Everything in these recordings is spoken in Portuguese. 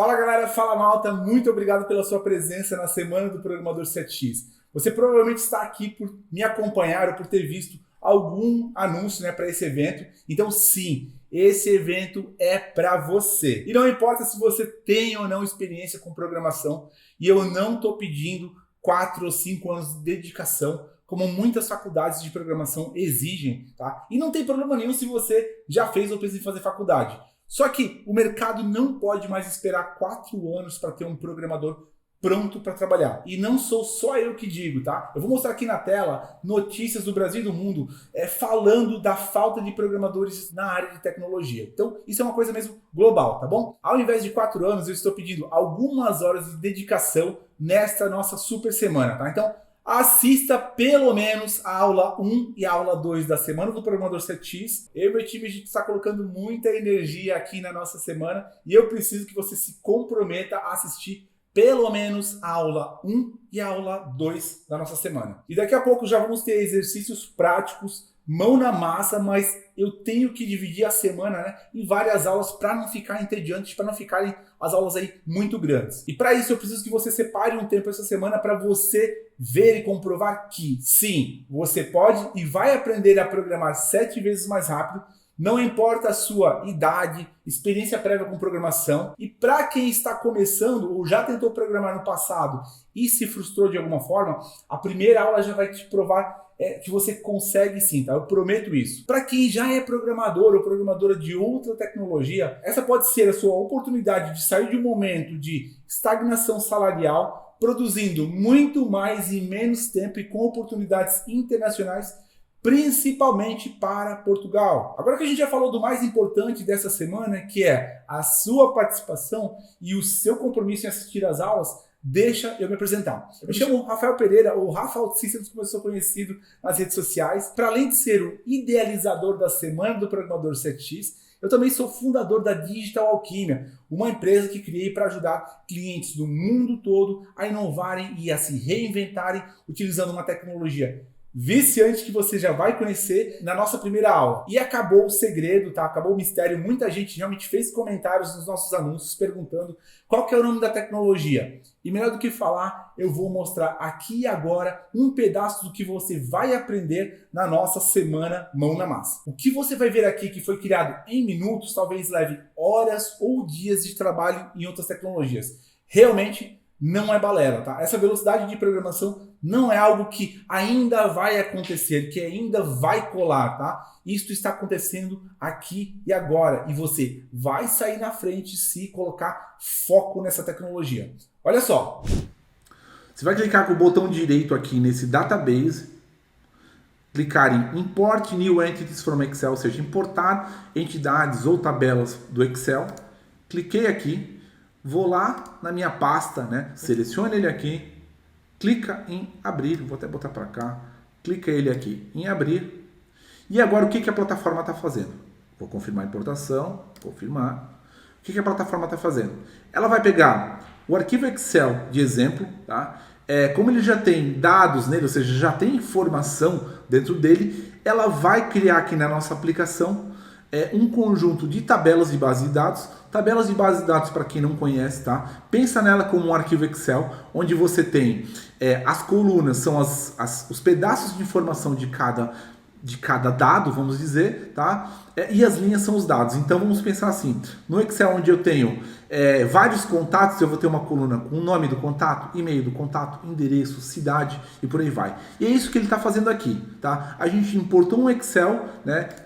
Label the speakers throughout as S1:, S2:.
S1: Fala galera, fala malta, muito obrigado pela sua presença na Semana do Programador 7x. Você provavelmente está aqui por me acompanhar ou por ter visto algum anúncio para esse evento. Então sim, esse evento é para você. E não importa se você tem ou não experiência com programação, e eu não estou pedindo 4 ou 5 anos de dedicação, como muitas faculdades de programação exigem, tá? E não tem problema nenhum se você já fez ou pensa em fazer faculdade. Só que o mercado não pode mais esperar 4 anos para ter um programador pronto para trabalhar. E não sou só eu que digo, tá? Eu vou mostrar aqui na tela notícias do Brasil e do mundo falando da falta de programadores na área de tecnologia. Então, isso é uma coisa mesmo global, tá bom? Ao invés de 4 anos, eu estou pedindo algumas horas de dedicação nesta nossa super semana, tá? Então, assista pelo menos a aula 1 e a aula 2 da Semana do Programador 7x. Eu e meu time, a gente está colocando muita energia aqui na nossa semana e eu preciso que você se comprometa a assistir pelo menos a aula 1 e a aula 2 da nossa semana. E daqui a pouco já vamos ter exercícios práticos, mão na massa, mas eu tenho que dividir a semana em várias aulas para não ficar entediante, para não ficarem as aulas aí muito grandes. E para isso eu preciso que você separe um tempo essa semana para você ver e comprovar que sim, você pode e vai aprender a programar 7 vezes mais rápido. Não importa a sua idade, experiência prévia com programação. E para quem está começando ou já tentou programar no passado e se frustrou de alguma forma, a primeira aula já vai te provar que você consegue sim, tá? Eu prometo isso. Para quem já é programador ou programadora de outra tecnologia, essa pode ser a sua oportunidade de sair de um momento de estagnação salarial, produzindo muito mais em menos tempo e com oportunidades internacionais, principalmente para Portugal. Agora que a gente já falou do mais importante dessa semana, que é a sua participação e o seu compromisso em assistir às aulas, deixa eu me apresentar. Eu me chamo Rafael Pereira, ou Rafa OutSystems, como eu sou conhecido nas redes sociais. Para além de ser o idealizador da Semana do Programador 7x, eu também sou fundador da Digital Alquimia, uma empresa que criei para ajudar clientes do mundo todo a inovarem e a se reinventarem utilizando uma tecnologia viciante que você já vai conhecer na nossa primeira aula. E acabou o segredo, tá? Acabou o mistério. Muita gente realmente fez comentários nos nossos anúncios perguntando qual que é o nome da tecnologia. E melhor do que falar, eu vou mostrar aqui e agora um pedaço do que você vai aprender na nossa semana Mão na Massa. O que você vai ver aqui que foi criado em minutos, talvez leve horas ou dias de trabalho em outras tecnologias. Realmente não é balela, tá? Essa velocidade de programação não é algo que ainda vai acontecer, que ainda vai colar, tá? Isso está acontecendo aqui e agora. E você vai sair na frente se colocar foco nessa tecnologia. Olha só. Você vai clicar com o botão direito aqui nesse Database, clicar em Import New Entities from Excel, ou seja, importar entidades ou tabelas do Excel. Cliquei aqui. Vou lá na minha pasta, Selecione ele aqui, clica em abrir, vou até botar para cá, clica ele aqui em abrir. E agora o que a plataforma está fazendo? Vou confirmar a importação, confirmar. O que a plataforma está fazendo? Ela vai pegar o arquivo Excel de exemplo, tá? Como ele já tem dados nele, ou seja, já tem informação dentro dele, ela vai criar aqui na nossa aplicação um conjunto de tabelas de base de dados. Tabelas de base de dados, para quem não conhece, tá? Pensa nela como um arquivo Excel, onde você tem as colunas, são os pedaços de informação de cada dado, vamos dizer, tá? E as linhas são os dados. Então vamos pensar assim, no Excel onde eu tenho vários contatos, eu vou ter uma coluna com o nome do contato, e-mail do contato, endereço, cidade e por aí vai. E é isso que ele está fazendo aqui, tá? A gente importou um Excel,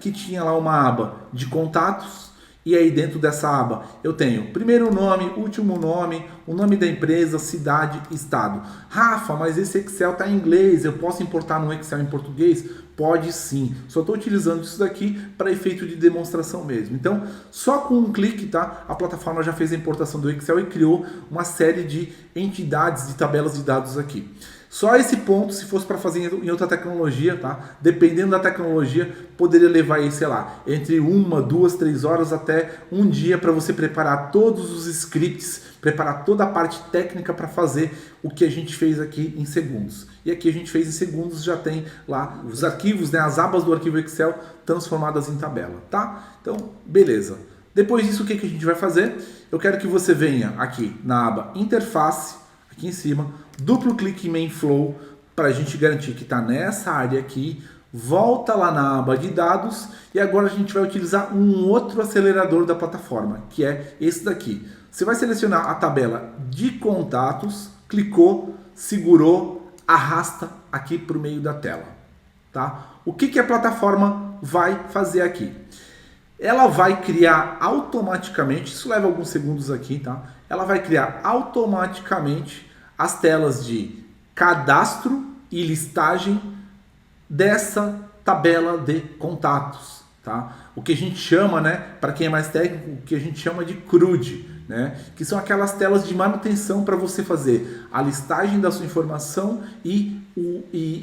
S1: que tinha lá uma aba de contatos. E aí dentro dessa aba eu tenho primeiro nome, último nome, o nome da empresa, cidade, estado. Rafa, mas esse Excel está em inglês, eu posso importar no Excel em português? Pode sim, só estou utilizando isso daqui para efeito de demonstração mesmo. Então, só com um clique, tá? A plataforma já fez a importação do Excel e criou uma série de entidades, de tabelas de dados aqui. Só esse ponto, se fosse para fazer em outra tecnologia, tá? Dependendo da tecnologia, poderia levar aí, sei lá, entre 1, 2, 3 horas até um dia para você preparar todos os scripts, preparar toda a parte técnica para fazer o que a gente fez aqui em segundos. E aqui a gente fez em segundos, já tem lá os arquivos, as abas do arquivo Excel transformadas em tabela, tá? Então, beleza. Depois disso, o que a gente vai fazer? eu quero que você venha aqui na aba Interface, aqui em cima, duplo clique em Main Flow, para a gente garantir que está nessa área aqui, volta lá na aba de dados e agora a gente vai utilizar um outro acelerador da plataforma, que é esse daqui. Você vai selecionar a tabela de contatos, clicou, segurou, arrasta aqui para o meio da tela. Tá? O que a plataforma vai fazer aqui? Ela vai criar automaticamente, isso leva alguns segundos aqui, tá? Ela vai criar automaticamente as telas de cadastro e listagem dessa tabela de contatos, tá? O que a gente chama, né, para quem é mais técnico, o que a gente chama de CRUD, né? Que são aquelas telas de manutenção para você fazer a listagem da sua informação e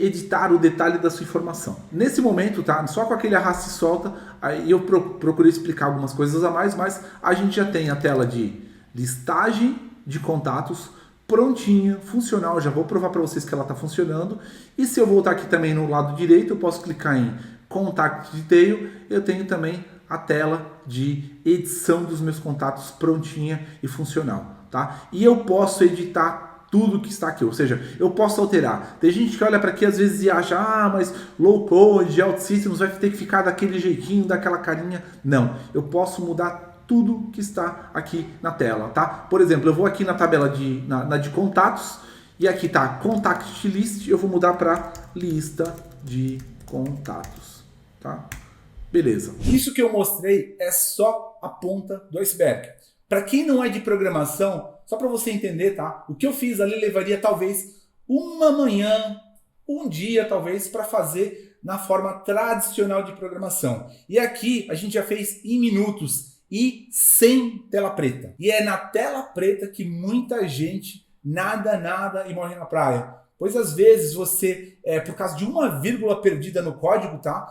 S1: editar o detalhe da sua informação. Nesse momento, tá? Só com aquele arrasta e solta, aí eu procurei explicar algumas coisas a mais, mas a gente já tem a tela de listagem de contatos prontinha, funcional. Já vou provar para vocês que ela está funcionando. E se eu voltar aqui também no lado direito, eu posso clicar em Contact Detail. Eu tenho também a tela de edição dos meus contatos prontinha e funcional, tá? E eu posso editar tudo que está aqui, ou seja, eu posso alterar. Tem gente que olha para aqui às vezes e acha, mas low code, OutSystems vai ter que ficar daquele jeitinho, daquela carinha. Não, eu posso mudar tudo que está aqui na tela, tá? Por exemplo, eu vou aqui na tabela de contatos e aqui tá Contact List, eu vou mudar para lista de contatos, tá? Beleza. Isso que eu mostrei é só a ponta do iceberg. Para quem não é de programação, só para você entender, tá? O que eu fiz ali levaria talvez uma manhã, um dia talvez, para fazer na forma tradicional de programação. E aqui a gente já fez em minutos e sem tela preta. E é na tela preta que muita gente nada e morre na praia. Pois às vezes você, por causa de uma vírgula perdida no código, tá?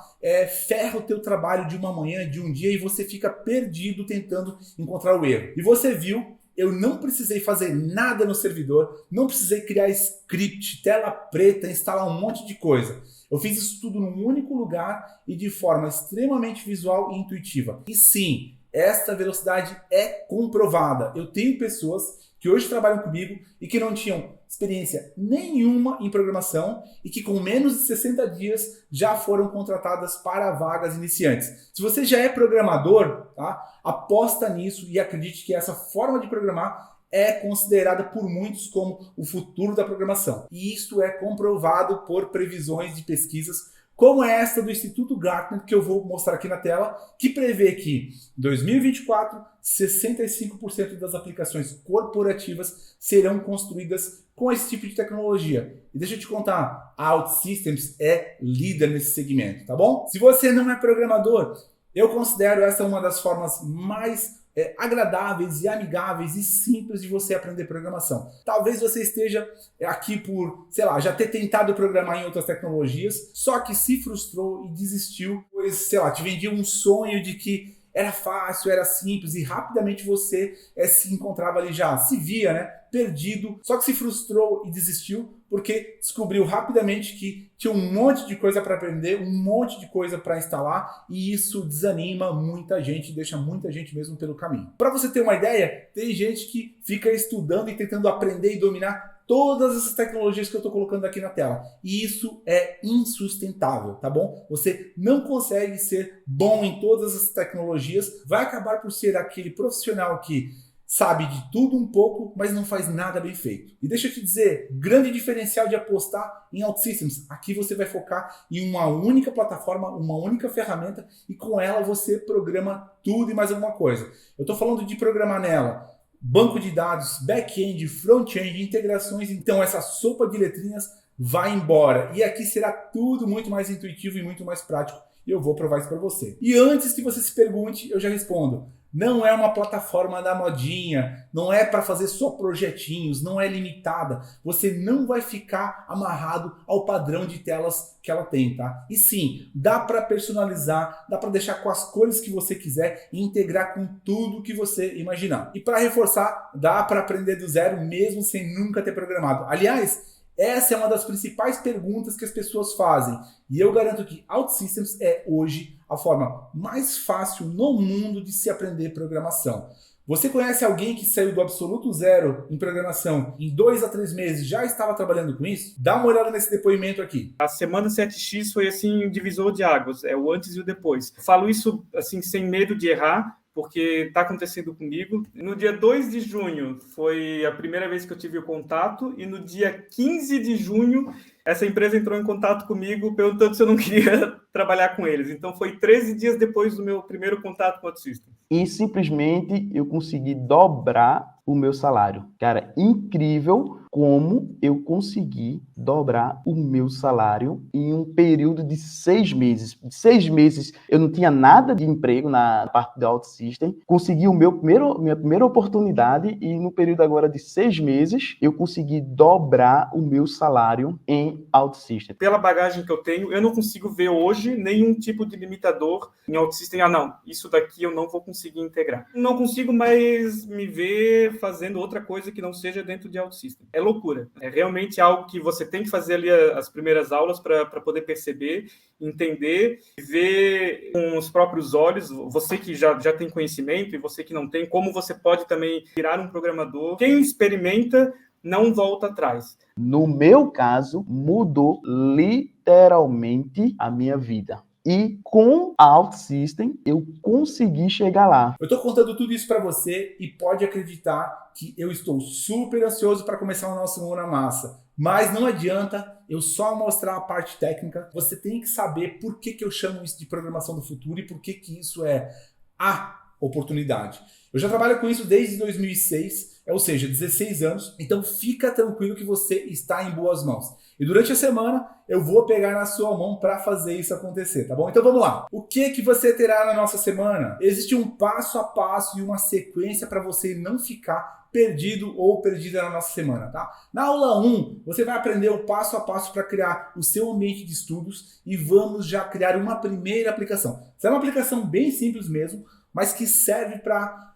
S1: Ferra o teu trabalho de uma manhã, de um dia, e você fica perdido tentando encontrar o erro. E você viu, eu não precisei fazer nada no servidor, não precisei criar script, tela preta, instalar um monte de coisa. Eu fiz isso tudo num único lugar e de forma extremamente visual e intuitiva. E sim, esta velocidade é comprovada. Eu tenho pessoas que hoje trabalham comigo e que não tinham experiência nenhuma em programação e que com menos de 60 dias já foram contratadas para vagas iniciantes. Se você já é programador, tá? Aposta nisso e acredite que essa forma de programar é considerada por muitos como o futuro da programação. E isso é comprovado por previsões de pesquisas como esta do Instituto Gartner, que eu vou mostrar aqui na tela, que prevê que em 2024, 65% das aplicações corporativas serão construídas com esse tipo de tecnologia. E deixa eu te contar, a OutSystems é líder nesse segmento, tá bom? Se você não é programador, eu considero essa uma das formas mais agradáveis e amigáveis e simples de você aprender programação. Talvez você esteja aqui por, sei lá, já ter tentado programar em outras tecnologias, só que se frustrou e desistiu, pois, sei lá, te vendia um sonho de que era fácil, era simples e rapidamente você se encontrava ali já, se via, né, perdido, só que se frustrou e desistiu porque descobriu rapidamente que tinha um monte de coisa para aprender, um monte de coisa para instalar e isso desanima muita gente, deixa muita gente mesmo pelo caminho. Para você ter uma ideia, tem gente que fica estudando e tentando aprender e dominar todas essas tecnologias que eu estou colocando aqui na tela. E isso é insustentável, tá bom? Você não consegue ser bom em todas essas tecnologias, vai acabar por ser aquele profissional que sabe de tudo um pouco, mas não faz nada bem feito. E deixa eu te dizer, grande diferencial de apostar em OutSystems. Aqui você vai focar em uma única plataforma, uma única ferramenta, e com ela você programa tudo e mais alguma coisa. Eu estou falando de programar nela banco de dados, back-end, front-end, integrações. Então essa sopa de letrinhas vai embora. E aqui será tudo muito mais intuitivo e muito mais prático. E eu vou provar isso para você. E antes que você se pergunte, eu já respondo. Não é uma plataforma da modinha, não é para fazer só projetinhos, não é limitada. Você não vai ficar amarrado ao padrão de telas que ela tem, tá? E sim, dá para personalizar, dá para deixar com as cores que você quiser e integrar com tudo que você imaginar. E para reforçar, dá para aprender do zero mesmo sem nunca ter programado. Aliás, essa é uma das principais perguntas que as pessoas fazem. E eu garanto que OutSystems é hoje a forma mais fácil no mundo de se aprender programação. Você conhece alguém que saiu do absoluto zero em programação em 2 a 3 meses já estava trabalhando com isso? Dá uma olhada nesse depoimento aqui.
S2: A semana 7x foi assim um divisor de águas, é o antes e o depois. Falo isso assim sem medo de errar, porque está acontecendo comigo. No dia 2 de junho foi a primeira vez que eu tive o contato, e no dia 15 de junho essa empresa entrou em contato comigo perguntando se eu não queria trabalhar com eles. Então foi 13 dias depois do meu primeiro contato com o OutSystems.
S3: E simplesmente eu consegui dobrar o meu salário. Cara, incrível como eu consegui dobrar o meu salário em um período de 6 meses. 6 meses eu não tinha nada de emprego na parte do OutSystems. Consegui minha primeira oportunidade, e no período agora de 6 meses eu consegui dobrar o meu salário em OutSystems.
S2: Pela bagagem que eu tenho, eu não consigo ver hoje nenhum tipo de limitador em OutSystems. Não, isso daqui eu não vou conseguir integrar. Não consigo mais me ver fazendo outra coisa que não seja dentro de OutSystems. É loucura. É realmente algo que você tem que fazer ali as primeiras aulas para poder perceber, entender, ver com os próprios olhos, você que já tem conhecimento e você que não tem, como você pode também virar um programador. Quem experimenta não volta atrás.
S3: No meu caso, mudou literalmente a minha vida. E com a OutSystems, eu consegui chegar lá.
S1: Eu estou contando tudo isso para você e pode acreditar que eu estou super ansioso para começar o nosso Mão na Massa. Mas não adianta eu só mostrar a parte técnica. Você tem que saber por que eu chamo isso de programação do futuro e por que isso é a oportunidade. Eu já trabalho com isso desde 2006, ou seja, 16 anos, então fica tranquilo que você está em boas mãos. E durante a semana eu vou pegar na sua mão para fazer isso acontecer, tá bom? Então vamos lá. O que você terá na nossa semana? Existe um passo a passo e uma sequência para você não ficar perdido ou perdida na nossa semana, tá? Na aula 1, você vai aprender o passo a passo para criar o seu ambiente de estudos e vamos já criar uma primeira aplicação. Essa é uma aplicação bem simples mesmo, mas que serve para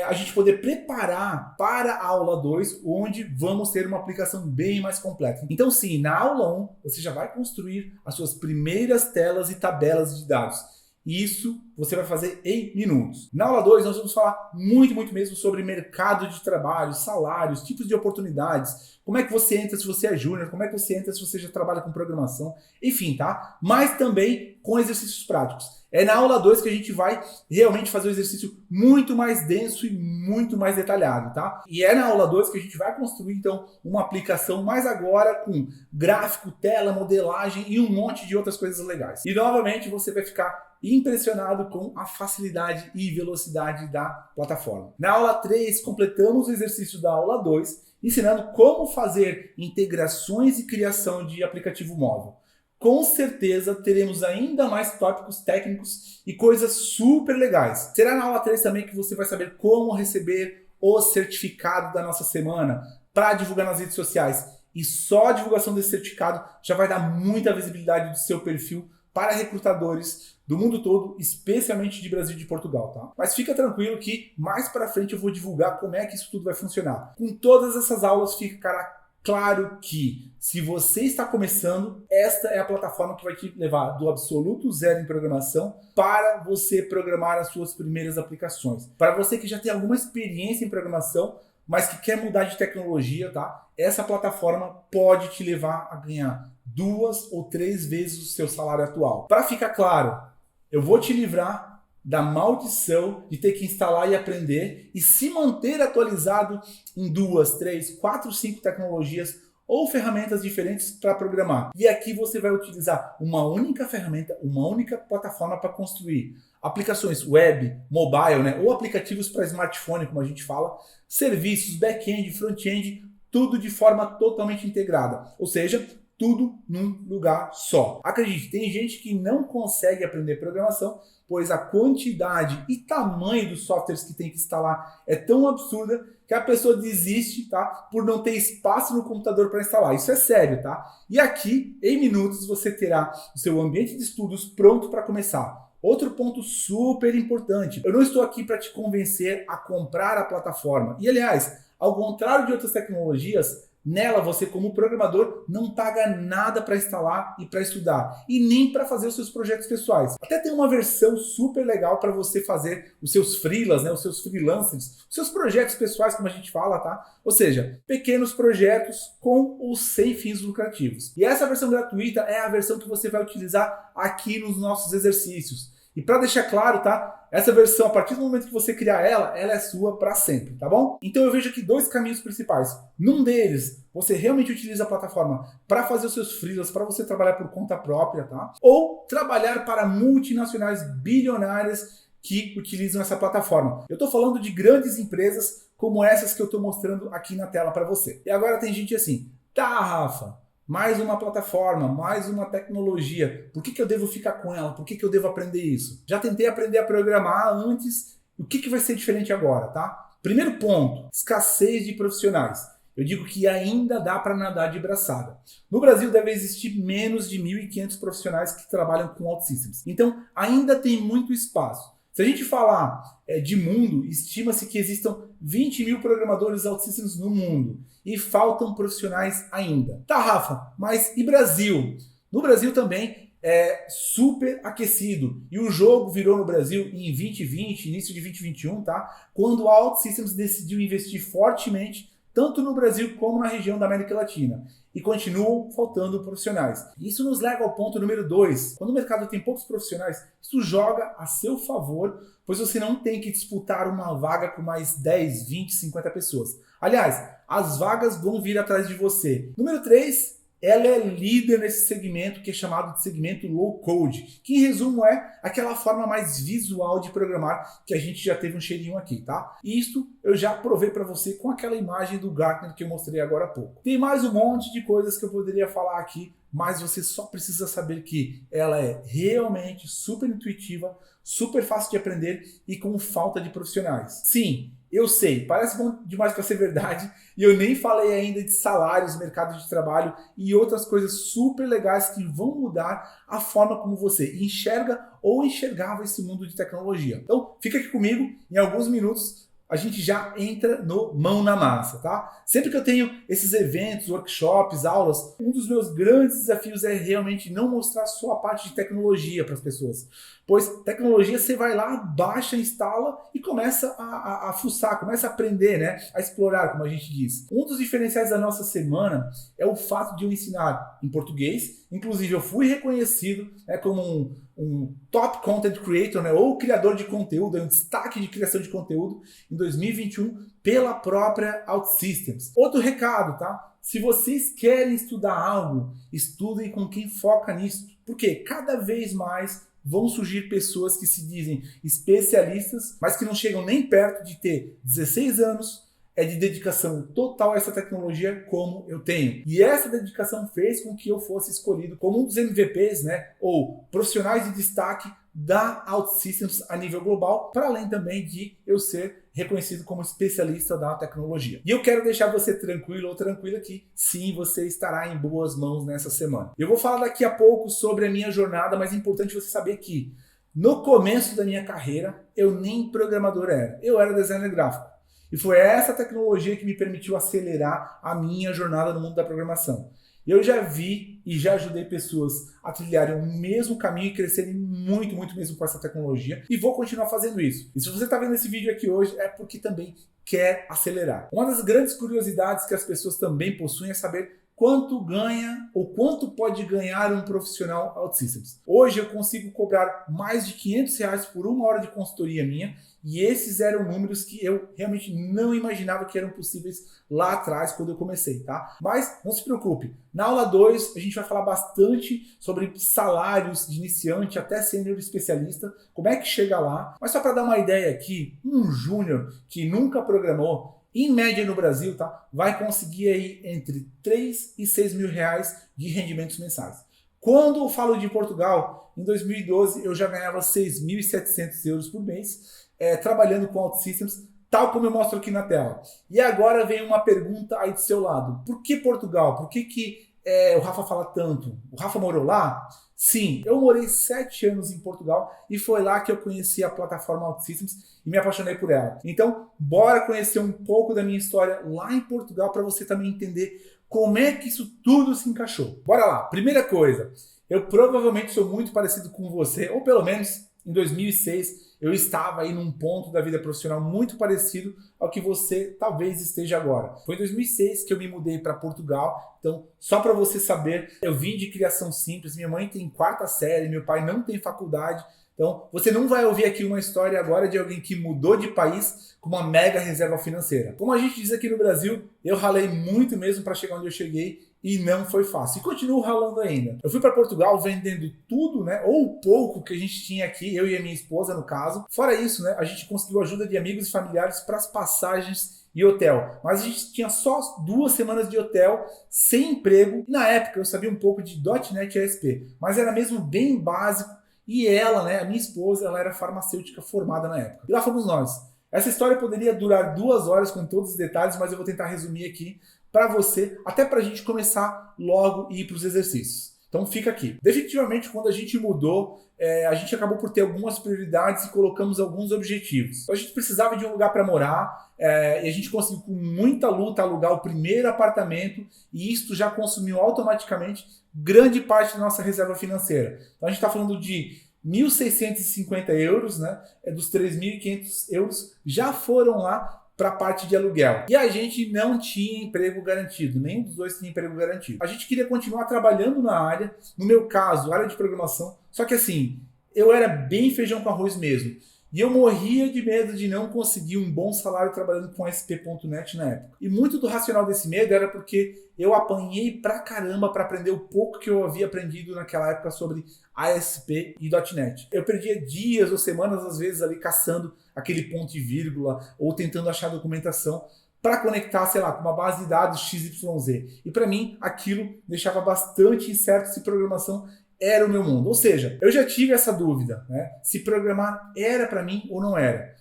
S1: a gente poder preparar para a aula 2, onde vamos ter uma aplicação bem mais completa. Então sim, na aula 1, você já vai construir as suas primeiras telas e tabelas de dados. Isso você vai fazer em minutos. Na aula 2, nós vamos falar muito mesmo sobre mercado de trabalho, salários, tipos de oportunidades, como é que você entra se você é júnior, como é que você entra se você já trabalha com programação, enfim, tá? Mas também com exercícios práticos. É na aula 2 que a gente vai realmente fazer um exercício muito mais denso e muito mais detalhado, tá? E é na aula 2 que a gente vai construir, então, uma aplicação, mas agora com gráfico, tela, modelagem e um monte de outras coisas legais. E, novamente, você vai ficar impressionado com a facilidade e velocidade da plataforma. Na aula 3, completamos o exercício da aula 2, ensinando como fazer integrações e criação de aplicativo móvel. Com certeza teremos ainda mais tópicos técnicos e coisas super legais. Será na aula 3 também que você vai saber como receber o certificado da nossa semana para divulgar nas redes sociais. E só a divulgação desse certificado já vai dar muita visibilidade do seu perfil para recrutadores do mundo todo, especialmente de Brasil e de Portugal, tá? Mas fica tranquilo que mais para frente eu vou divulgar como é que isso tudo vai funcionar. Com todas essas aulas ficará claro que, se você está começando, esta é a plataforma que vai te levar do absoluto zero em programação para você programar as suas primeiras aplicações. Para você que já tem alguma experiência em programação, mas que quer mudar de tecnologia, tá? Essa plataforma pode te levar a ganhar 2 ou 3 vezes o seu salário atual. Para ficar claro, eu vou te livrar da maldição de ter que instalar e aprender e se manter atualizado em 2, 3, 4, 5 tecnologias ou ferramentas diferentes para programar. E aqui você vai utilizar uma única ferramenta, uma única plataforma para construir aplicações web, mobile, né, ou aplicativos para smartphone, como a gente fala, serviços, back-end, front-end, tudo de forma totalmente integrada. Ou seja, tudo num lugar só. Acredite, tem gente que não consegue aprender programação, pois a quantidade e tamanho dos softwares que tem que instalar é tão absurda que a pessoa desiste, tá? Por não ter espaço no computador para instalar. Isso é sério, tá? E aqui, em minutos, você terá o seu ambiente de estudos pronto para começar. Outro ponto super importante, eu não estou aqui para te convencer a comprar a plataforma. E aliás, ao contrário de outras tecnologias, Nela, você como programador não paga nada para instalar e para estudar, e nem para fazer os seus projetos pessoais. Até tem uma versão super legal para você fazer os seus freelas, né, os seus freelancers, os seus projetos pessoais, como a gente fala, tá? Ou seja, pequenos projetos com ou sem fins lucrativos. E essa versão gratuita é a versão que você vai utilizar aqui nos nossos exercícios. E para deixar claro, tá? Essa versão, a partir do momento que você criar ela é sua para sempre, tá bom? Então eu vejo aqui dois caminhos principais. Num deles, você realmente utiliza a plataforma para fazer os seus freelas, para você trabalhar por conta própria, tá? Ou trabalhar para multinacionais bilionárias que utilizam essa plataforma. Eu estou falando de grandes empresas como essas que eu estou mostrando aqui na tela para você. E agora tem gente assim, tá, Rafa, mais uma plataforma, mais uma tecnologia. Por que eu devo ficar com ela? Por que eu devo aprender isso? Já tentei aprender a programar antes. O que vai ser diferente agora, tá? Primeiro ponto, escassez de profissionais. Eu digo que ainda dá para nadar de braçada. No Brasil deve existir menos de 1.500 profissionais que trabalham com OutSystems. Então ainda tem muito espaço. Se a gente falar de mundo, estima-se que existam 20 mil programadores OutSystems no mundo e faltam profissionais ainda. Tá, Rafa, mas e Brasil? No Brasil também é super aquecido e o jogo virou no Brasil em 2020, início de 2021, tá? Quando a OutSystems decidiu investir fortemente tanto no Brasil como na região da América Latina. E continuam faltando profissionais. Isso nos leva ao ponto número 2. Quando o mercado tem poucos profissionais, isso joga a seu favor, pois você não tem que disputar uma vaga com mais 10, 20, 50 pessoas. Aliás, as vagas vão vir atrás de você. Número 3. Ela é líder nesse segmento que é chamado de segmento low code, que em resumo é aquela forma mais visual de programar que a gente já teve um cheirinho aqui, tá? E isso eu já provei para você com aquela imagem do Gartner que eu mostrei agora há pouco. Tem mais um monte de coisas que eu poderia falar aqui, mas você só precisa saber que ela é realmente super intuitiva, super fácil de aprender e com falta de profissionais. Sim, eu sei, parece bom demais para ser verdade e eu nem falei ainda de salários, mercado de trabalho e outras coisas super legais que vão mudar a forma como você enxerga ou enxergava esse mundo de tecnologia. Então, fica aqui comigo, em alguns minutos a gente já entra no mão na massa, tá? Sempre que eu tenho esses eventos, workshops, aulas, um dos meus grandes desafios é realmente não mostrar só a parte de tecnologia para as pessoas. Pois tecnologia você vai lá, baixa, instala e começa a fuçar, começa a aprender, né? A explorar, como a gente diz. Um dos diferenciais da nossa semana é o fato de eu ensinar em português. Inclusive, eu fui reconhecido como um top content creator, né? Ou criador de conteúdo, um destaque de criação de conteúdo em 2021 pela própria OutSystems. Outro recado, tá? Se vocês querem estudar algo, estudem com quem foca nisso. Porque cada vez mais vão surgir pessoas que se dizem especialistas, mas que não chegam nem perto de ter 16 anos, de dedicação total a essa tecnologia como eu tenho. E essa dedicação fez com que eu fosse escolhido como um dos MVPs, né, ou profissionais de destaque da OutSystems a nível global, para além também de eu ser reconhecido como especialista da tecnologia. E eu quero deixar você tranquilo ou tranquila que sim, você estará em boas mãos nessa semana. Eu vou falar daqui a pouco sobre a minha jornada, mas é importante você saber que no começo da minha carreira, eu nem programador era. Eu era designer gráfico. E foi essa tecnologia que me permitiu acelerar a minha jornada no mundo da programação. Eu já vi e já ajudei pessoas a trilharem o mesmo caminho e crescerem muito, muito mesmo com essa tecnologia. E vou continuar fazendo isso. E se você está vendo esse vídeo aqui hoje, é porque também quer acelerar. Uma das grandes curiosidades que as pessoas também possuem é saber quanto ganha ou quanto pode ganhar um profissional OutSystems. Hoje eu consigo cobrar mais de R$500 por uma hora de consultoria minha e esses eram números que eu realmente não imaginava que eram possíveis lá atrás quando eu comecei, tá? Mas não se preocupe, na aula 2 a gente vai falar bastante sobre salários de iniciante até sênior especialista, como é que chega lá. Mas só para dar uma ideia aqui, um júnior que nunca programou, em média no Brasil, tá, vai conseguir aí entre 3 e 6 mil reais de rendimentos mensais. Quando eu falo de Portugal, em 2012 eu já ganhava 6.700 euros por mês, trabalhando com OutSystems, tal como eu mostro aqui na tela. E agora vem uma pergunta aí do seu lado. Por que Portugal? Por que o Rafa fala tanto? O Rafa morou lá? Sim, eu morei 7 anos em Portugal e foi lá que eu conheci a plataforma OutSystems e me apaixonei por ela. Então, bora conhecer um pouco da minha história lá em Portugal para você também entender como é que isso tudo se encaixou. Bora lá. Primeira coisa, eu provavelmente sou muito parecido com você, ou pelo menos em 2006 eu estava aí num ponto da vida profissional muito parecido ao que você talvez esteja agora. Foi em 2006 que eu me mudei para Portugal. Então, só para você saber, eu vim de criação simples. Minha mãe tem 4ª série, meu pai não tem faculdade. Então, você não vai ouvir aqui uma história agora de alguém que mudou de país com uma mega reserva financeira. Como a gente diz aqui no Brasil, eu ralei muito mesmo para chegar onde eu cheguei e não foi fácil. E continuo ralando ainda. Eu fui para Portugal vendendo tudo, né, ou pouco que a gente tinha aqui, eu e a minha esposa no caso. Fora isso, né, a gente conseguiu ajuda de amigos e familiares para as passagens e hotel. Mas a gente tinha só 2 semanas de hotel, sem emprego. E na época eu sabia um pouco de .NET e ASP, mas era mesmo bem básico. E ela, né, a minha esposa, ela era farmacêutica formada na época. E lá fomos nós. Essa história poderia durar 2 horas com todos os detalhes, mas eu vou tentar resumir aqui para você, até para a gente começar logo e ir para os exercícios. Então fica aqui. Definitivamente, quando a gente mudou, a gente acabou por ter algumas prioridades e colocamos alguns objetivos. Então, a gente precisava de um lugar para morar e a gente conseguiu com muita luta alugar o primeiro apartamento e isto já consumiu automaticamente grande parte da nossa reserva financeira. Então a gente está falando de 1.650 euros, né? Dos 3.500 euros já foram lá para a parte de aluguel. E a gente não tinha emprego garantido, nenhum dos dois tinha emprego garantido. A gente queria continuar trabalhando na área, no meu caso, área de programação, só que assim, eu era bem feijão com arroz mesmo. E eu morria de medo de não conseguir um bom salário trabalhando com ASP.NET na época. E muito do racional desse medo era porque eu apanhei pra caramba para aprender o pouco que eu havia aprendido naquela época sobre ASP e .NET. Eu perdia dias ou semanas, às vezes, ali caçando aquele ponto e vírgula ou tentando achar documentação para conectar, sei lá, com uma base de dados XYZ. E para mim, aquilo deixava bastante incerto se programação era o meu mundo. Ou seja, eu já tive essa dúvida, né? Se programar era para mim ou não era.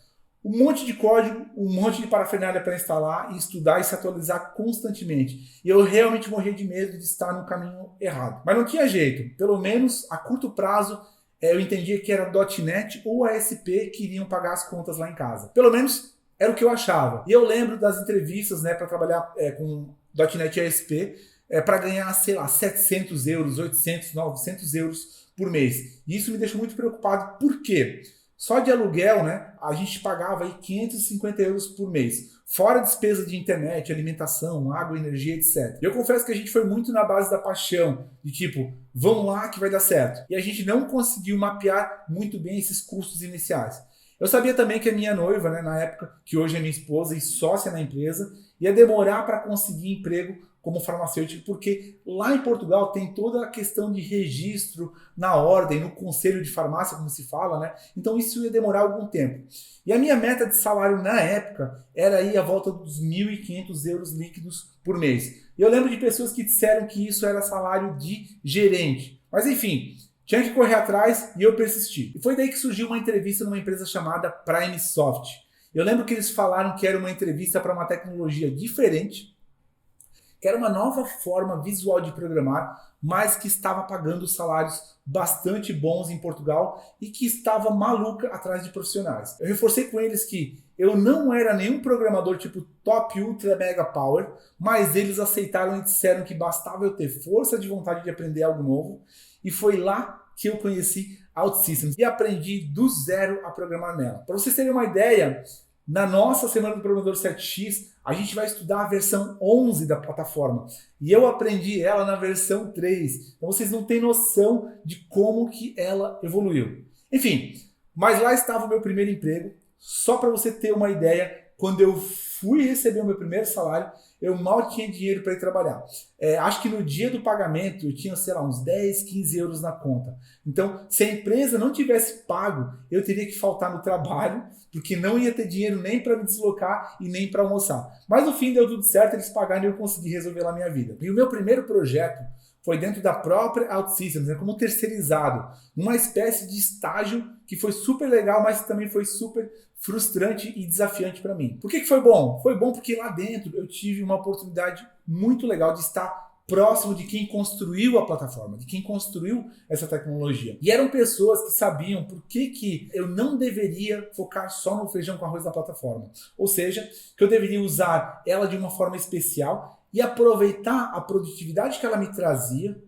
S1: Um monte de código, um monte de parafernália para instalar e estudar e se atualizar constantemente. E eu realmente morria de medo de estar no caminho errado. Mas não tinha jeito. Pelo menos a curto prazo, eu entendia que era .NET ou ASP que iriam pagar as contas lá em casa. Pelo menos era o que eu achava. E eu lembro das entrevistas, né, para trabalhar com .NET e ASP, para ganhar, sei lá, 700 euros, 800, 900 euros por mês. E isso me deixou muito preocupado. Por quê? Só de aluguel, né, a gente pagava aí 550 euros por mês. Fora despesa de internet, alimentação, água, energia, etc. E eu confesso que a gente foi muito na base da paixão. De tipo, vamos lá que vai dar certo. E a gente não conseguiu mapear muito bem esses custos iniciais. Eu sabia também que a minha noiva, né, na época, que hoje é minha esposa e sócia na empresa, ia demorar para conseguir emprego como farmacêutico, porque lá em Portugal tem toda a questão de registro na ordem, no conselho de farmácia, como se fala, né? Então isso ia demorar algum tempo. E a minha meta de salário na época era aí a volta dos 1.500 euros líquidos por mês. E eu lembro de pessoas que disseram que isso era salário de gerente. Mas enfim, tinha que correr atrás e eu persisti. E foi daí que surgiu uma entrevista numa empresa chamada PrimeSoft. Eu lembro que eles falaram que era uma entrevista para uma tecnologia diferente, que era uma nova forma visual de programar, mas que estava pagando salários bastante bons em Portugal e que estava maluca atrás de profissionais. Eu reforcei com eles que eu não era nenhum programador tipo top ultra mega power, mas eles aceitaram e disseram que bastava eu ter força de vontade de aprender algo novo, e foi lá que eu conheci OutSystems e aprendi do zero a programar nela. Para vocês terem uma ideia, na nossa Semana do Programador 7x, a gente vai estudar a versão 11 da plataforma. E eu aprendi ela na versão 3. Então vocês não têm noção de como que ela evoluiu. Enfim, mas lá estava o meu primeiro emprego. Só para você ter uma ideia, quando eu fui receber o meu primeiro salário, eu mal tinha dinheiro para ir trabalhar. Acho que no dia do pagamento eu tinha, sei lá, uns 10, 15 euros na conta. Então, se a empresa não tivesse pago, eu teria que faltar no trabalho, porque não ia ter dinheiro nem para me deslocar e nem para almoçar. Mas no fim deu tudo certo, eles pagaram e eu consegui resolver lá a minha vida. E o meu primeiro projeto foi dentro da própria OutSystems, né, como terceirizado, uma espécie de estágio que foi super legal, mas também foi super frustrante e desafiante para mim. Por que foi bom? Foi bom porque lá dentro eu tive uma oportunidade muito legal de estar próximo de quem construiu a plataforma, de quem construiu essa tecnologia. E eram pessoas que sabiam por que eu não deveria focar só no feijão com arroz da plataforma. Ou seja, que eu deveria usar ela de uma forma especial e aproveitar a produtividade que ela me trazia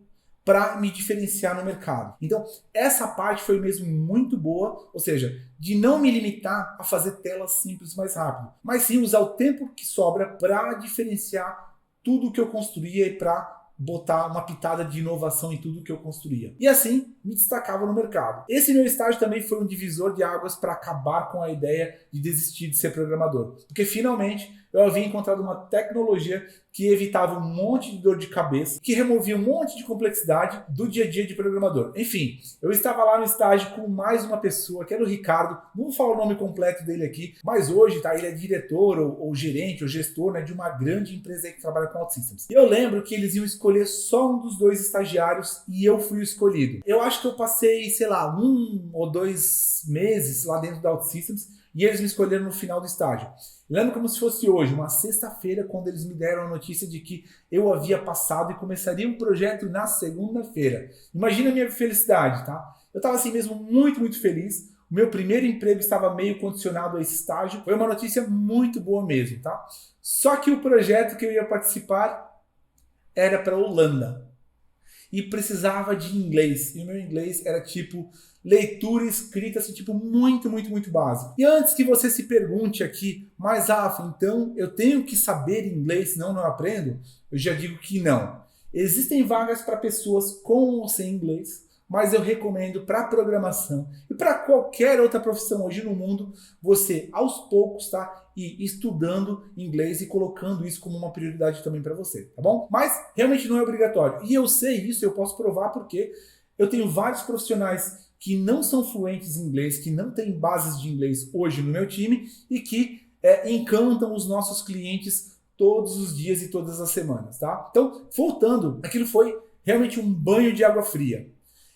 S1: para me diferenciar no mercado. Então, essa parte foi mesmo muito boa, ou seja, de não me limitar a fazer telas simples mais rápido, mas sim usar o tempo que sobra para diferenciar tudo que eu construía e para botar uma pitada de inovação em tudo que eu construía. E assim, me destacava no mercado. Esse meu estágio também foi um divisor de águas para acabar com a ideia de desistir de ser programador. Porque finalmente eu havia encontrado uma tecnologia que evitava um monte de dor de cabeça, que removia um monte de complexidade do dia a dia de programador. Enfim, eu estava lá no estágio com mais uma pessoa, que era o Ricardo, não vou falar o nome completo dele aqui, mas hoje ele é diretor ou gerente ou gestor, né, de uma grande empresa aí que trabalha com OutSystems. E eu lembro que eles iam escolher só um dos 2 estagiários e eu fui o escolhido. Eu acho que eu passei, 1 ou 2 meses lá dentro da OutSystems e eles me escolheram no final do estágio. Lembro como se fosse hoje, uma sexta-feira, quando eles me deram a notícia de que eu havia passado e começaria um projeto na segunda-feira. Imagina a minha felicidade, tá? Eu estava assim mesmo muito, muito feliz. O meu primeiro emprego estava meio condicionado a esse estágio. Foi uma notícia muito boa mesmo, tá? Só que o projeto que eu ia participar era para a Holanda. E precisava de inglês. E o meu inglês era tipo leitura e escrita, assim, tipo muito, muito, muito básico. E antes que você se pergunte aqui, mas Rafa, então eu tenho que saber inglês, senão não aprendo? Eu já digo que não. Existem vagas para pessoas com ou sem inglês, mas eu recomendo para programação e para qualquer outra profissão hoje no mundo, você aos poucos tá ir estudando inglês e colocando isso como uma prioridade também para você, tá bom? Mas realmente não é obrigatório. E eu sei isso, eu posso provar porque eu tenho vários profissionais que não são fluentes em inglês, que não têm bases de inglês hoje no meu time e que encantam os nossos clientes todos os dias e todas as semanas, tá? Então, voltando, aquilo foi realmente um banho de água fria.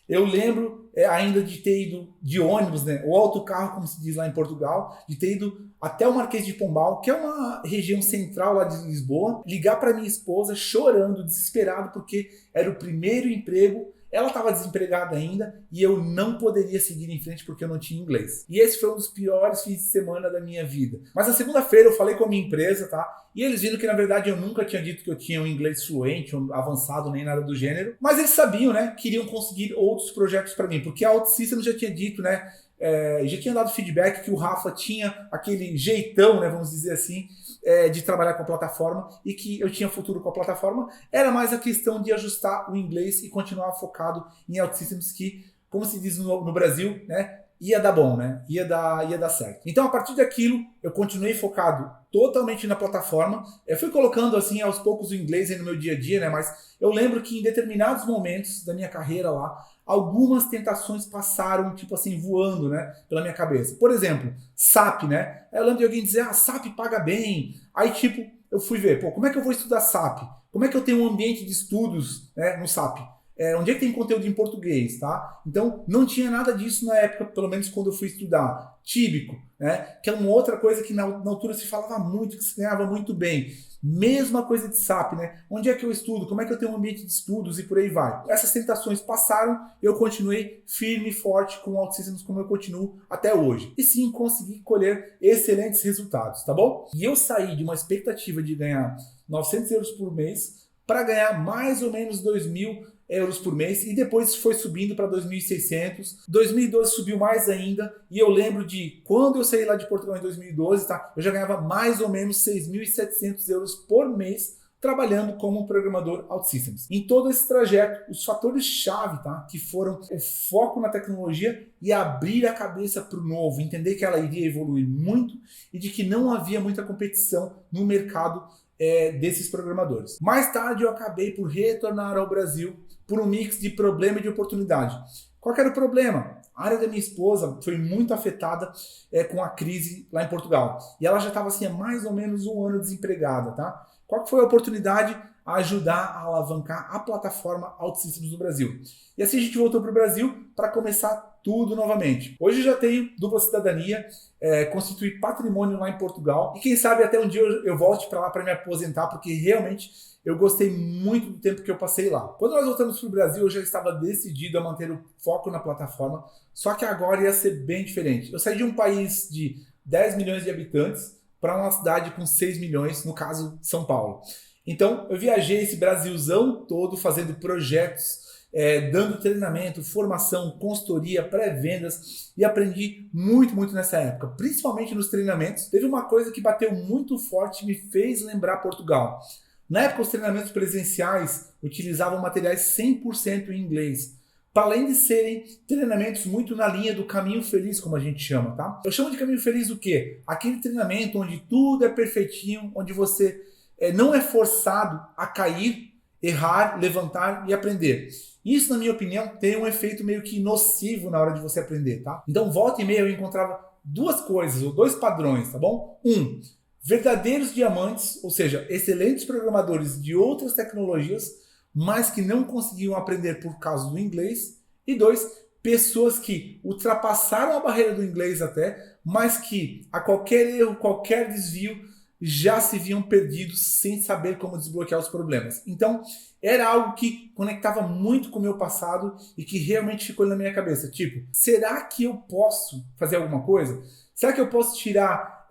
S1: Eu lembro ainda de ter ido de ônibus, né, ou autocarro, como se diz lá em Portugal, de ter ido até o Marquês de Pombal, que é uma região central lá de Lisboa, ligar para minha esposa chorando, desesperado, porque era o primeiro emprego. Ela estava desempregada ainda e eu não poderia seguir em frente porque eu não tinha inglês. E esse foi um dos piores fins de semana da minha vida. Mas na segunda-feira eu falei com a minha empresa, tá? E eles viram que na verdade eu nunca tinha dito que eu tinha um inglês fluente, um avançado, nem nada do gênero. Mas eles sabiam, né? Queriam conseguir outros projetos para mim. Porque a OutSystems já tinha dito, né? Já tinha dado feedback que o Rafa tinha aquele jeitão, né? Vamos dizer assim, de trabalhar com a plataforma e que eu tinha futuro com a plataforma. Era mais a questão de ajustar o inglês e continuar focado em OutSystems que, como se diz no Brasil, né, ia dar bom, né? Ia dar certo. Então, a partir daquilo, eu continuei focado totalmente na plataforma. Eu fui colocando, assim, aos poucos o inglês aí no meu dia a dia, né? Mas eu lembro que em determinados momentos da minha carreira lá, algumas tentações passaram, tipo assim, voando, né, pela minha cabeça. Por exemplo, SAP, né? Eu lembro de alguém dizer, SAP paga bem. Aí, tipo, eu fui ver, como é que eu vou estudar SAP? Como é que eu tenho um ambiente de estudos, né, no SAP? Onde é que tem conteúdo em português, tá? Então, não tinha nada disso na época, pelo menos quando eu fui estudar. Tíbico, né? Que é uma outra coisa que na altura se falava muito, que se ganhava muito bem. Mesma coisa de SAP, né? Onde é que eu estudo? Como é que eu tenho um ambiente de estudos e por aí vai? Essas tentações passaram, eu continuei firme e forte com o OutSystems como eu continuo até hoje. E sim, consegui colher excelentes resultados, tá bom? E eu saí de uma expectativa de ganhar 900 euros por mês para ganhar mais ou menos 2.000 euros por mês e depois foi subindo para 2.600. 2012 subiu mais ainda e eu lembro de quando eu saí lá de Portugal em 2012, tá? Eu já ganhava mais ou menos 6.700 euros por mês trabalhando como programador OutSystems. Em todo esse trajeto, os fatores-chave, tá? Que foram o foco na tecnologia e abrir a cabeça para o novo, entender que ela iria evoluir muito e de que não havia muita competição no mercado desses programadores. Mais tarde eu acabei por retornar ao Brasil por um mix de problema e de oportunidade. Qual que era o problema? A área da minha esposa foi muito afetada com a crise lá em Portugal. E ela já estava assim, há mais ou menos um ano desempregada, tá? qual que foi a oportunidade a ajudar a alavancar a plataforma OutSystems no Brasil. E assim a gente voltou para o Brasil para começar tudo novamente. Hoje eu já tenho dupla cidadania, constitui patrimônio lá em Portugal, e quem sabe até um dia eu volte para lá para me aposentar, porque realmente eu gostei muito do tempo que eu passei lá. Quando nós voltamos para o Brasil, eu já estava decidido a manter o foco na plataforma, só que agora ia ser bem diferente. Eu saí de um país de 10 milhões de habitantes para uma cidade com 6 milhões, no caso, São Paulo. Então, eu viajei esse Brasilzão todo fazendo projetos, dando treinamento, formação, consultoria, pré-vendas, e aprendi muito, muito nessa época. Principalmente nos treinamentos. Teve uma coisa que bateu muito forte e me fez lembrar Portugal. Na época, os treinamentos presenciais utilizavam materiais 100% em inglês, para além de serem treinamentos muito na linha do caminho feliz, como a gente chama, tá? Eu chamo de caminho feliz o quê? Aquele treinamento onde tudo é perfeitinho, onde você não é forçado a cair, errar, levantar e aprender. Isso, na minha opinião, tem um efeito meio que nocivo na hora de você aprender, tá? Então, volta e meia eu encontrava duas coisas, ou dois padrões, tá bom? Verdadeiros diamantes, ou seja, excelentes programadores de outras tecnologias, mas que não conseguiam aprender por causa do inglês. E 2, pessoas que ultrapassaram a barreira do inglês até, mas que a qualquer erro, qualquer desvio, já se viam perdidos sem saber como desbloquear os problemas. Então, era algo que conectava muito com o meu passado e que realmente ficou na minha cabeça. Tipo, será que eu posso fazer alguma coisa? Será que eu posso tirar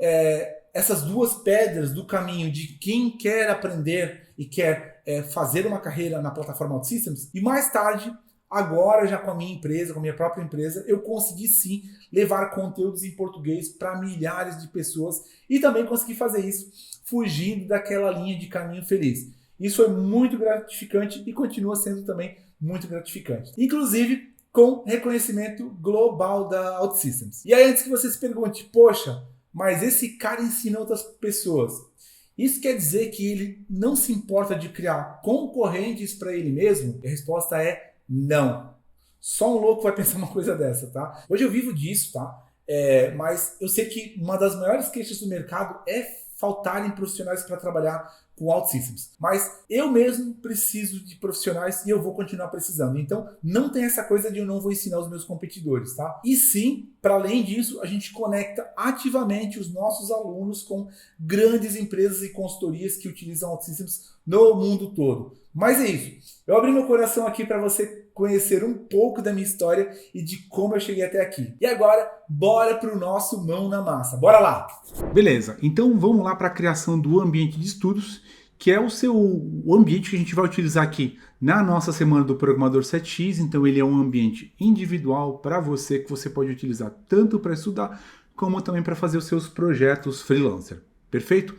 S1: essas duas pedras do caminho de quem quer aprender e quer fazer uma carreira na plataforma OutSystems? E mais tarde, agora já com a minha empresa, com a minha própria empresa, eu consegui sim levar conteúdos em português para milhares de pessoas e também consegui fazer isso fugindo daquela linha de caminho feliz. Isso foi muito gratificante e continua sendo também muito gratificante. Inclusive com reconhecimento global da OutSystems. E aí, antes que você se pergunte, poxa, mas esse cara ensina outras pessoas. Isso quer dizer que ele não se importa de criar concorrentes para ele mesmo? E a resposta é não. Só um louco vai pensar uma coisa dessa, tá? Hoje eu vivo disso, tá? Mas eu sei que uma das maiores queixas do mercado é faltarem profissionais para trabalhar com OutSystems. Mas eu mesmo preciso de profissionais e eu vou continuar precisando. Então, não tem essa coisa de eu não vou ensinar os meus competidores, tá? E sim, para além disso, a gente conecta ativamente os nossos alunos com grandes empresas e consultorias que utilizam OutSystems no mundo todo. Mas é isso. Eu abri meu coração aqui para você conhecer um pouco da minha história e de como eu cheguei até aqui. E agora, bora para o nosso Mão na Massa. Bora lá!
S4: Beleza, então vamos lá para a criação do ambiente de estudos, que é o ambiente que a gente vai utilizar aqui na nossa semana do Programador 7x. Então ele é um ambiente individual para você, que você pode utilizar tanto para estudar, como também para fazer os seus projetos freelancer. Perfeito?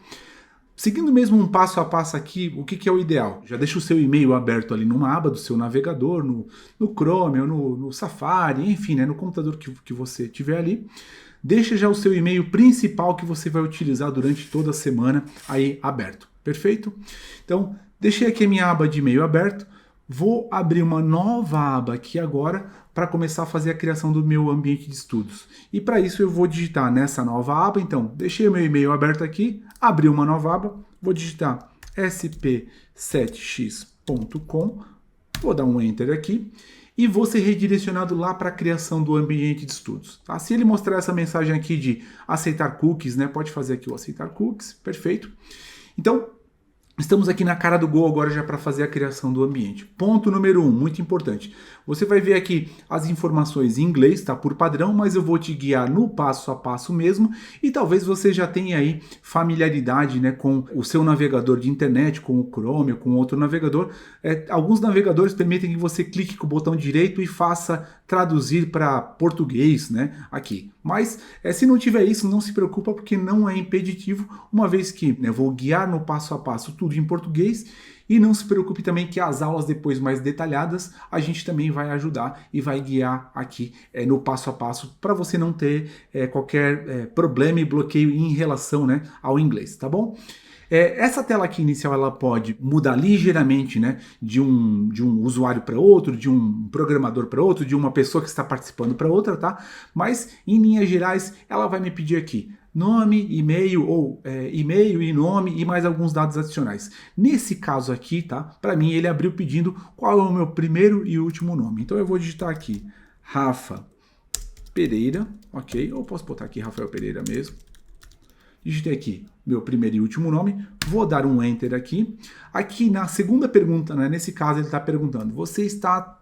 S4: Seguindo mesmo um passo a passo aqui, o que é o ideal? Já deixa o seu e-mail aberto ali numa aba do seu navegador, no Chrome ou no Safari, enfim, né, no computador que você tiver ali. Deixa já o seu e-mail principal que você vai utilizar durante toda a semana aí aberto. Perfeito? Então, deixei aqui a minha aba de e-mail aberto. Vou abrir uma nova aba aqui agora para começar a fazer a criação do meu ambiente de estudos. E para isso eu vou digitar nessa nova aba, então, deixei o meu e-mail aberto aqui, abri uma nova aba, vou digitar sp7x.com, vou dar um Enter aqui, e vou ser redirecionado lá para a criação do ambiente de estudos. Tá? Se ele mostrar essa mensagem aqui de aceitar cookies, né, pode fazer aqui o aceitar cookies, perfeito. Então, estamos aqui na cara do gol agora já para fazer a criação do ambiente. Ponto número 1, muito importante. Você vai ver aqui as informações em inglês, tá? Por padrão, mas eu vou te guiar no passo a passo mesmo e talvez você já tenha aí familiaridade, né, com o seu navegador de internet, com o Chrome ou com outro navegador. Alguns navegadores permitem que você clique com o botão direito e faça traduzir para português, né, aqui. Mas se não tiver isso, não se preocupa porque não é impeditivo, uma vez que eu vou guiar no passo a passo tudo em português. E não se preocupe também que as aulas depois mais detalhadas a gente também vai ajudar e vai guiar aqui no passo a passo para você não ter qualquer problema e bloqueio em relação, né, ao inglês, tá bom? Essa tela aqui inicial ela pode mudar ligeiramente, né, de um usuário para outro, de um programador para outro, de uma pessoa que está participando para outra, tá? Mas em linhas gerais ela vai me pedir aqui, nome, e-mail ou e-mail e nome e mais alguns dados adicionais. Nesse caso aqui, tá? Para mim ele abriu pedindo qual é o meu primeiro e último nome. Então eu vou digitar aqui Rafa Pereira, ok? Ou posso botar aqui Rafael Pereira mesmo. Digitei aqui meu primeiro e último nome, vou dar um Enter aqui. Aqui na segunda pergunta, né, nesse caso ele está perguntando, você está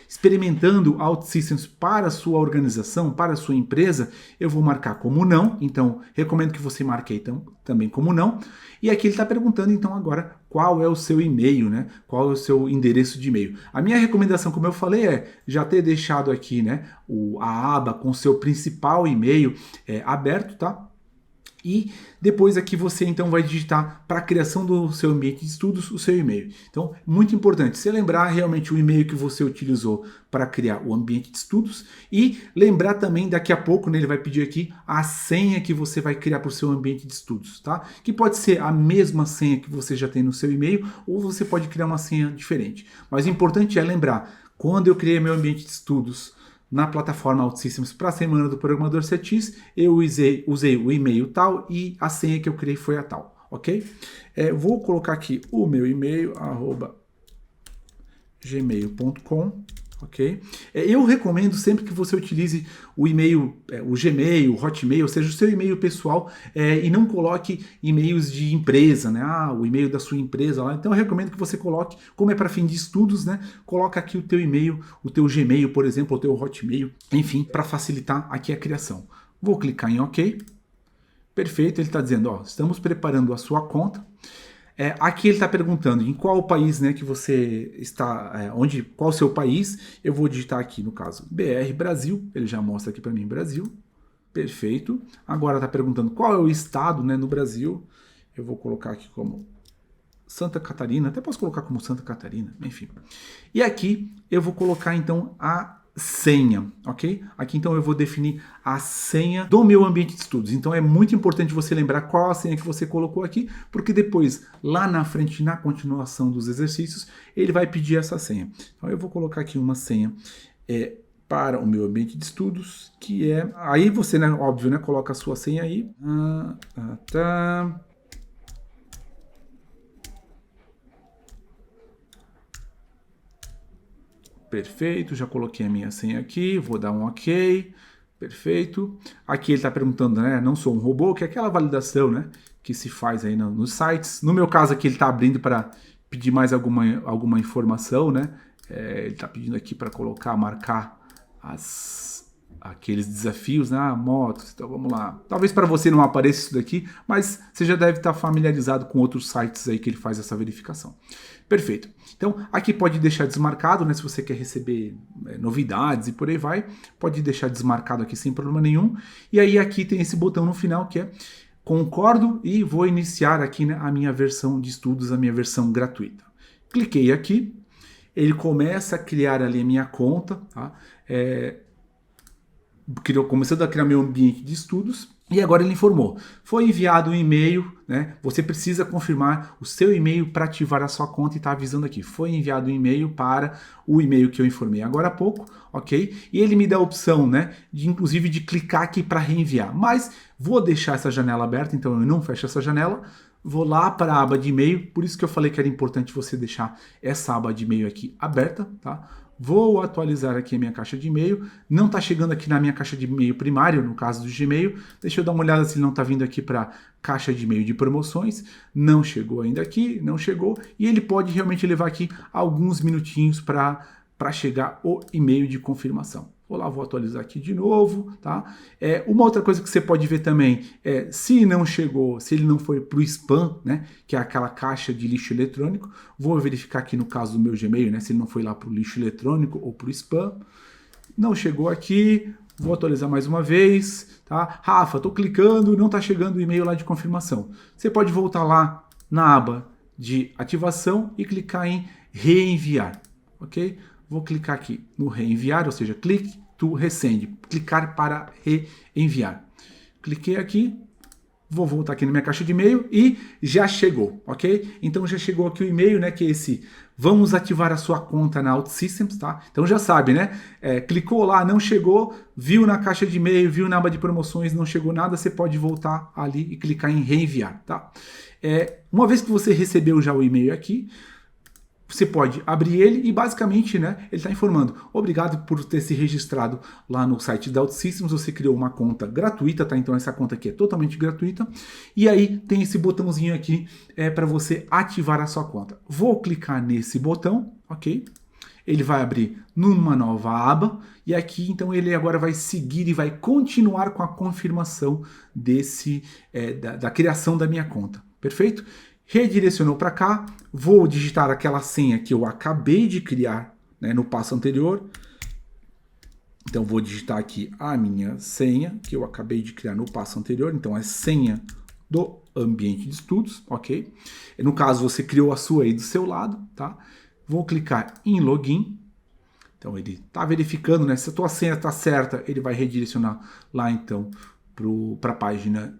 S4: experimentando OutSystems para a sua organização, para a sua empresa? Eu vou marcar como não, então recomendo que você marque aí também como não. E aqui ele está perguntando então agora qual é o seu e-mail, né? Qual é o seu endereço de e-mail. A minha recomendação, como eu falei, é já ter deixado aqui, né, a aba com o seu principal e-mail aberto, tá? E depois aqui você então vai digitar para a criação do seu ambiente de estudos o seu e-mail. Então, muito importante, você lembrar realmente o e-mail que você utilizou para criar o ambiente de estudos e lembrar também, daqui a pouco, né, ele vai pedir aqui a senha que você vai criar para o seu ambiente de estudos, tá? Que pode ser a mesma senha que você já tem no seu e-mail ou você pode criar uma senha diferente. Mas o importante é lembrar, quando eu criei meu ambiente de estudos na plataforma OutSystems para a semana do Programador CETIS, eu usei o e-mail tal e a senha que eu criei foi a tal, ok? Vou colocar aqui o meu e-mail, @gmail.com, ok? Eu recomendo sempre que você utilize o e-mail, o Gmail, o Hotmail, ou seja, o seu e-mail pessoal, e não coloque e-mails de empresa, né? O e-mail da sua empresa lá. Então eu recomendo que você coloque, como é para fim de estudos, né? Coloca aqui o teu e-mail, o teu Gmail, por exemplo, o teu Hotmail, enfim, para facilitar aqui a criação. Vou clicar em OK. Perfeito, ele está dizendo, ó, estamos preparando a sua conta. Aqui ele está perguntando em qual país, né, que você está, qual o seu país. Eu vou digitar aqui, no caso, BR, Brasil. Ele já mostra aqui para mim, Brasil. Perfeito. Agora está perguntando qual é o estado, né, no Brasil. Eu vou colocar aqui como Santa Catarina. Até posso colocar como Santa Catarina, enfim. E aqui eu vou colocar, então, a senha, ok? Aqui então eu vou definir a senha do meu ambiente de estudos. Então é muito importante você lembrar qual a senha que você colocou aqui, porque depois, lá na frente, na continuação dos exercícios, ele vai pedir essa senha. Então eu vou colocar aqui uma senha para o meu ambiente de estudos, que é... Aí você, né, óbvio, né, coloca a sua senha aí. Tá... Perfeito, já coloquei a minha senha aqui, vou dar um OK, perfeito. Aqui ele está perguntando, né, não sou um robô, que é aquela validação, né, que se faz aí nos sites. No meu caso aqui ele está abrindo para pedir mais alguma informação, né, ele está pedindo aqui para marcar aqueles desafios, né, motos, então vamos lá. Talvez para você não apareça isso daqui, mas você já deve estar familiarizado com outros sites aí que ele faz essa verificação. Perfeito. Então, aqui pode deixar desmarcado, né? Se você quer receber novidades e por aí vai, pode deixar desmarcado aqui sem problema nenhum. E aí aqui tem esse botão no final que é concordo e vou iniciar aqui, né, a minha versão de estudos, a minha versão gratuita. Cliquei aqui, ele começa a criar ali a minha conta, tá? Começando a criar meu ambiente de estudos. E agora ele informou, foi enviado um e-mail, né? Você precisa confirmar o seu e-mail para ativar a sua conta e está avisando aqui. Foi enviado um e-mail para o e-mail que eu informei agora há pouco, ok? E ele me dá a opção, né, inclusive de clicar aqui para reenviar. Mas vou deixar essa janela aberta, então eu não fecho essa janela. Vou lá para a aba de e-mail, por isso que eu falei que era importante você deixar essa aba de e-mail aqui aberta, tá? Vou atualizar aqui a minha caixa de e-mail. Não está chegando aqui na minha caixa de e-mail primário, no caso do Gmail. Deixa eu dar uma olhada se ele não está vindo aqui para caixa de e-mail de promoções. Não chegou ainda aqui, não chegou. E ele pode realmente levar aqui alguns minutinhos para chegar o e-mail de confirmação. Vou lá, vou atualizar aqui de novo, tá? Uma outra coisa que você pode ver também é se não chegou, se ele não foi para o spam, né? Que é aquela caixa de lixo eletrônico. Vou verificar aqui no caso do meu Gmail, né? Se ele não foi lá para o lixo eletrônico ou para o spam. Não chegou aqui, vou atualizar mais uma vez, tá? Rafa, estou clicando, não está chegando o e-mail lá de confirmação. Você pode voltar lá na aba de ativação e clicar em reenviar, ok? Vou clicar aqui no reenviar, ou seja, clique to resend, clicar para reenviar. Cliquei aqui, Vou voltar aqui na minha caixa de e-mail e já chegou, ok? Então já chegou aqui o e-mail, né, que é esse, vamos ativar a sua conta na OutSystems, tá? Então já sabe, né? Clicou lá, não chegou, viu na caixa de e-mail, viu na aba de promoções, não chegou nada, você pode voltar ali e clicar em reenviar, tá? Uma vez que você recebeu já o e-mail aqui, você pode abrir ele e basicamente, né, ele está informando, obrigado por ter se registrado lá no site da OutSystems, você criou uma conta gratuita, tá? Então essa conta aqui é totalmente gratuita. E aí tem esse botãozinho aqui para você ativar a sua conta. Vou clicar nesse botão, ok? Ele vai abrir numa nova aba e aqui então ele agora vai seguir e vai continuar com a confirmação da criação da minha conta. Perfeito? Redirecionou para cá, vou digitar aquela senha que eu acabei de criar, né, no passo anterior. Então vou digitar aqui a minha senha que eu acabei de criar no passo anterior, então é senha do ambiente de estudos, ok? No caso você criou a sua aí do seu lado, tá? Vou clicar em login. Então ele está verificando, né, se a tua senha está certa, ele vai redirecionar lá então para a página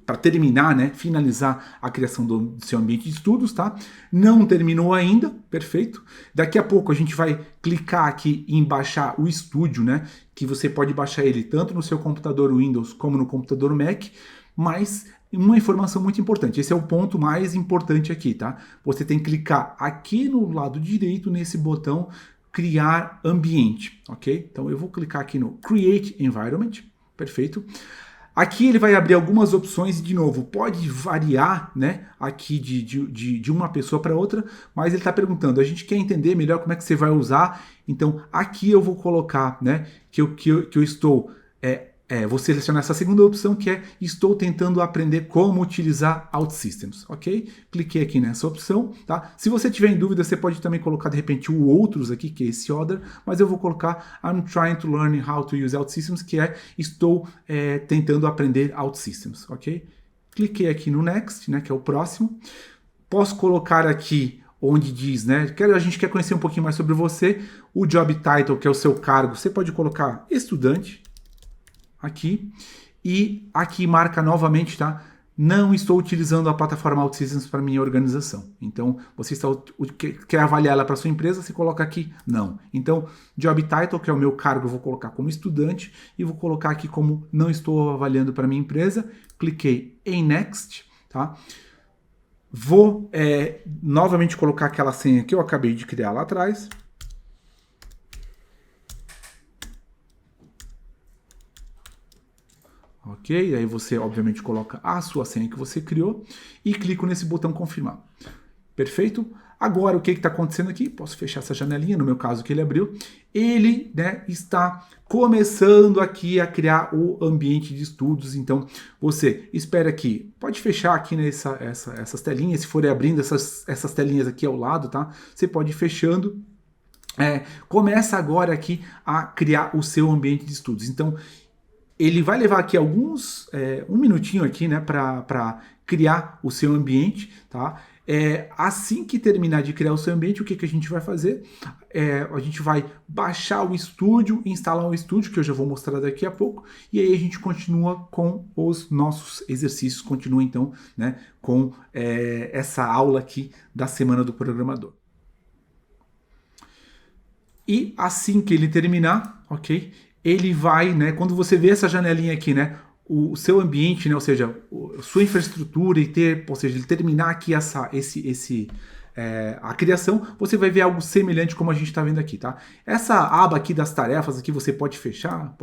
S4: para terminar, né, finalizar a criação do seu ambiente de estudos, tá? Não terminou ainda, perfeito. Daqui a pouco a gente vai clicar aqui em baixar o estúdio, né, que você pode baixar ele tanto no seu computador Windows como no computador Mac, mas uma informação muito importante, esse é o ponto mais importante aqui, tá? Você tem que clicar aqui no lado direito nesse botão criar ambiente, ok? Então eu vou clicar aqui no Create Environment, perfeito. Aqui ele vai abrir algumas opções e, de novo, pode variar, né, aqui de uma pessoa para outra, mas ele está perguntando, a gente quer entender melhor como é que você vai usar, então aqui eu vou colocar, né, que eu estou... vou selecionar essa segunda opção que é estou tentando aprender como utilizar OutSystems, ok? Cliquei aqui nessa opção, tá? Se você tiver em dúvida, você pode também colocar de repente o outros aqui, que é esse other, mas eu vou colocar I'm trying to learn how to use OutSystems, que é estou tentando aprender OutSystems, ok? Cliquei aqui no next, né, que é o próximo. Posso colocar aqui onde diz, né, a gente quer conhecer um pouquinho mais sobre você, o job title, que é o seu cargo, você pode colocar estudante, aqui, e aqui marca novamente, tá? Não estou utilizando a plataforma OutSystems para minha organização. Então, você quer avaliar ela para sua empresa, você coloca aqui não. Então, Job Title, que é o meu cargo, eu vou colocar como estudante e vou colocar aqui como não estou avaliando para minha empresa. Cliquei em Next, tá? Vou novamente colocar aquela senha que eu acabei de criar lá atrás. Ok? Aí você, obviamente, coloca a sua senha que você criou e clico nesse botão confirmar. Perfeito? Agora, o que está acontecendo aqui? Posso fechar essa janelinha, no meu caso que ele abriu. Ele, né, está começando aqui a criar o ambiente de estudos. Então, você espera aqui. Pode fechar aqui essas telinhas, se forem abrindo essas telinhas aqui ao lado, tá? Você pode ir fechando. Começa agora aqui a criar o seu ambiente de estudos. Então, ele vai levar aqui um minutinho aqui, né, para criar o seu ambiente, tá? Assim que terminar de criar o seu ambiente, o que a gente vai fazer? A gente vai baixar o estúdio, instalar o estúdio, que eu já vou mostrar daqui a pouco, e aí a gente continua com os nossos exercícios, continua então, né, com essa aula aqui da Semana do Programador. E assim que ele terminar, ok? Ele vai, né, quando você vê essa janelinha aqui, né, o seu ambiente, né, ou seja, a sua infraestrutura ou seja, ele terminar aqui a criação, você vai ver algo semelhante como a gente está vendo aqui, tá? Essa aba aqui das tarefas aqui você pode fechar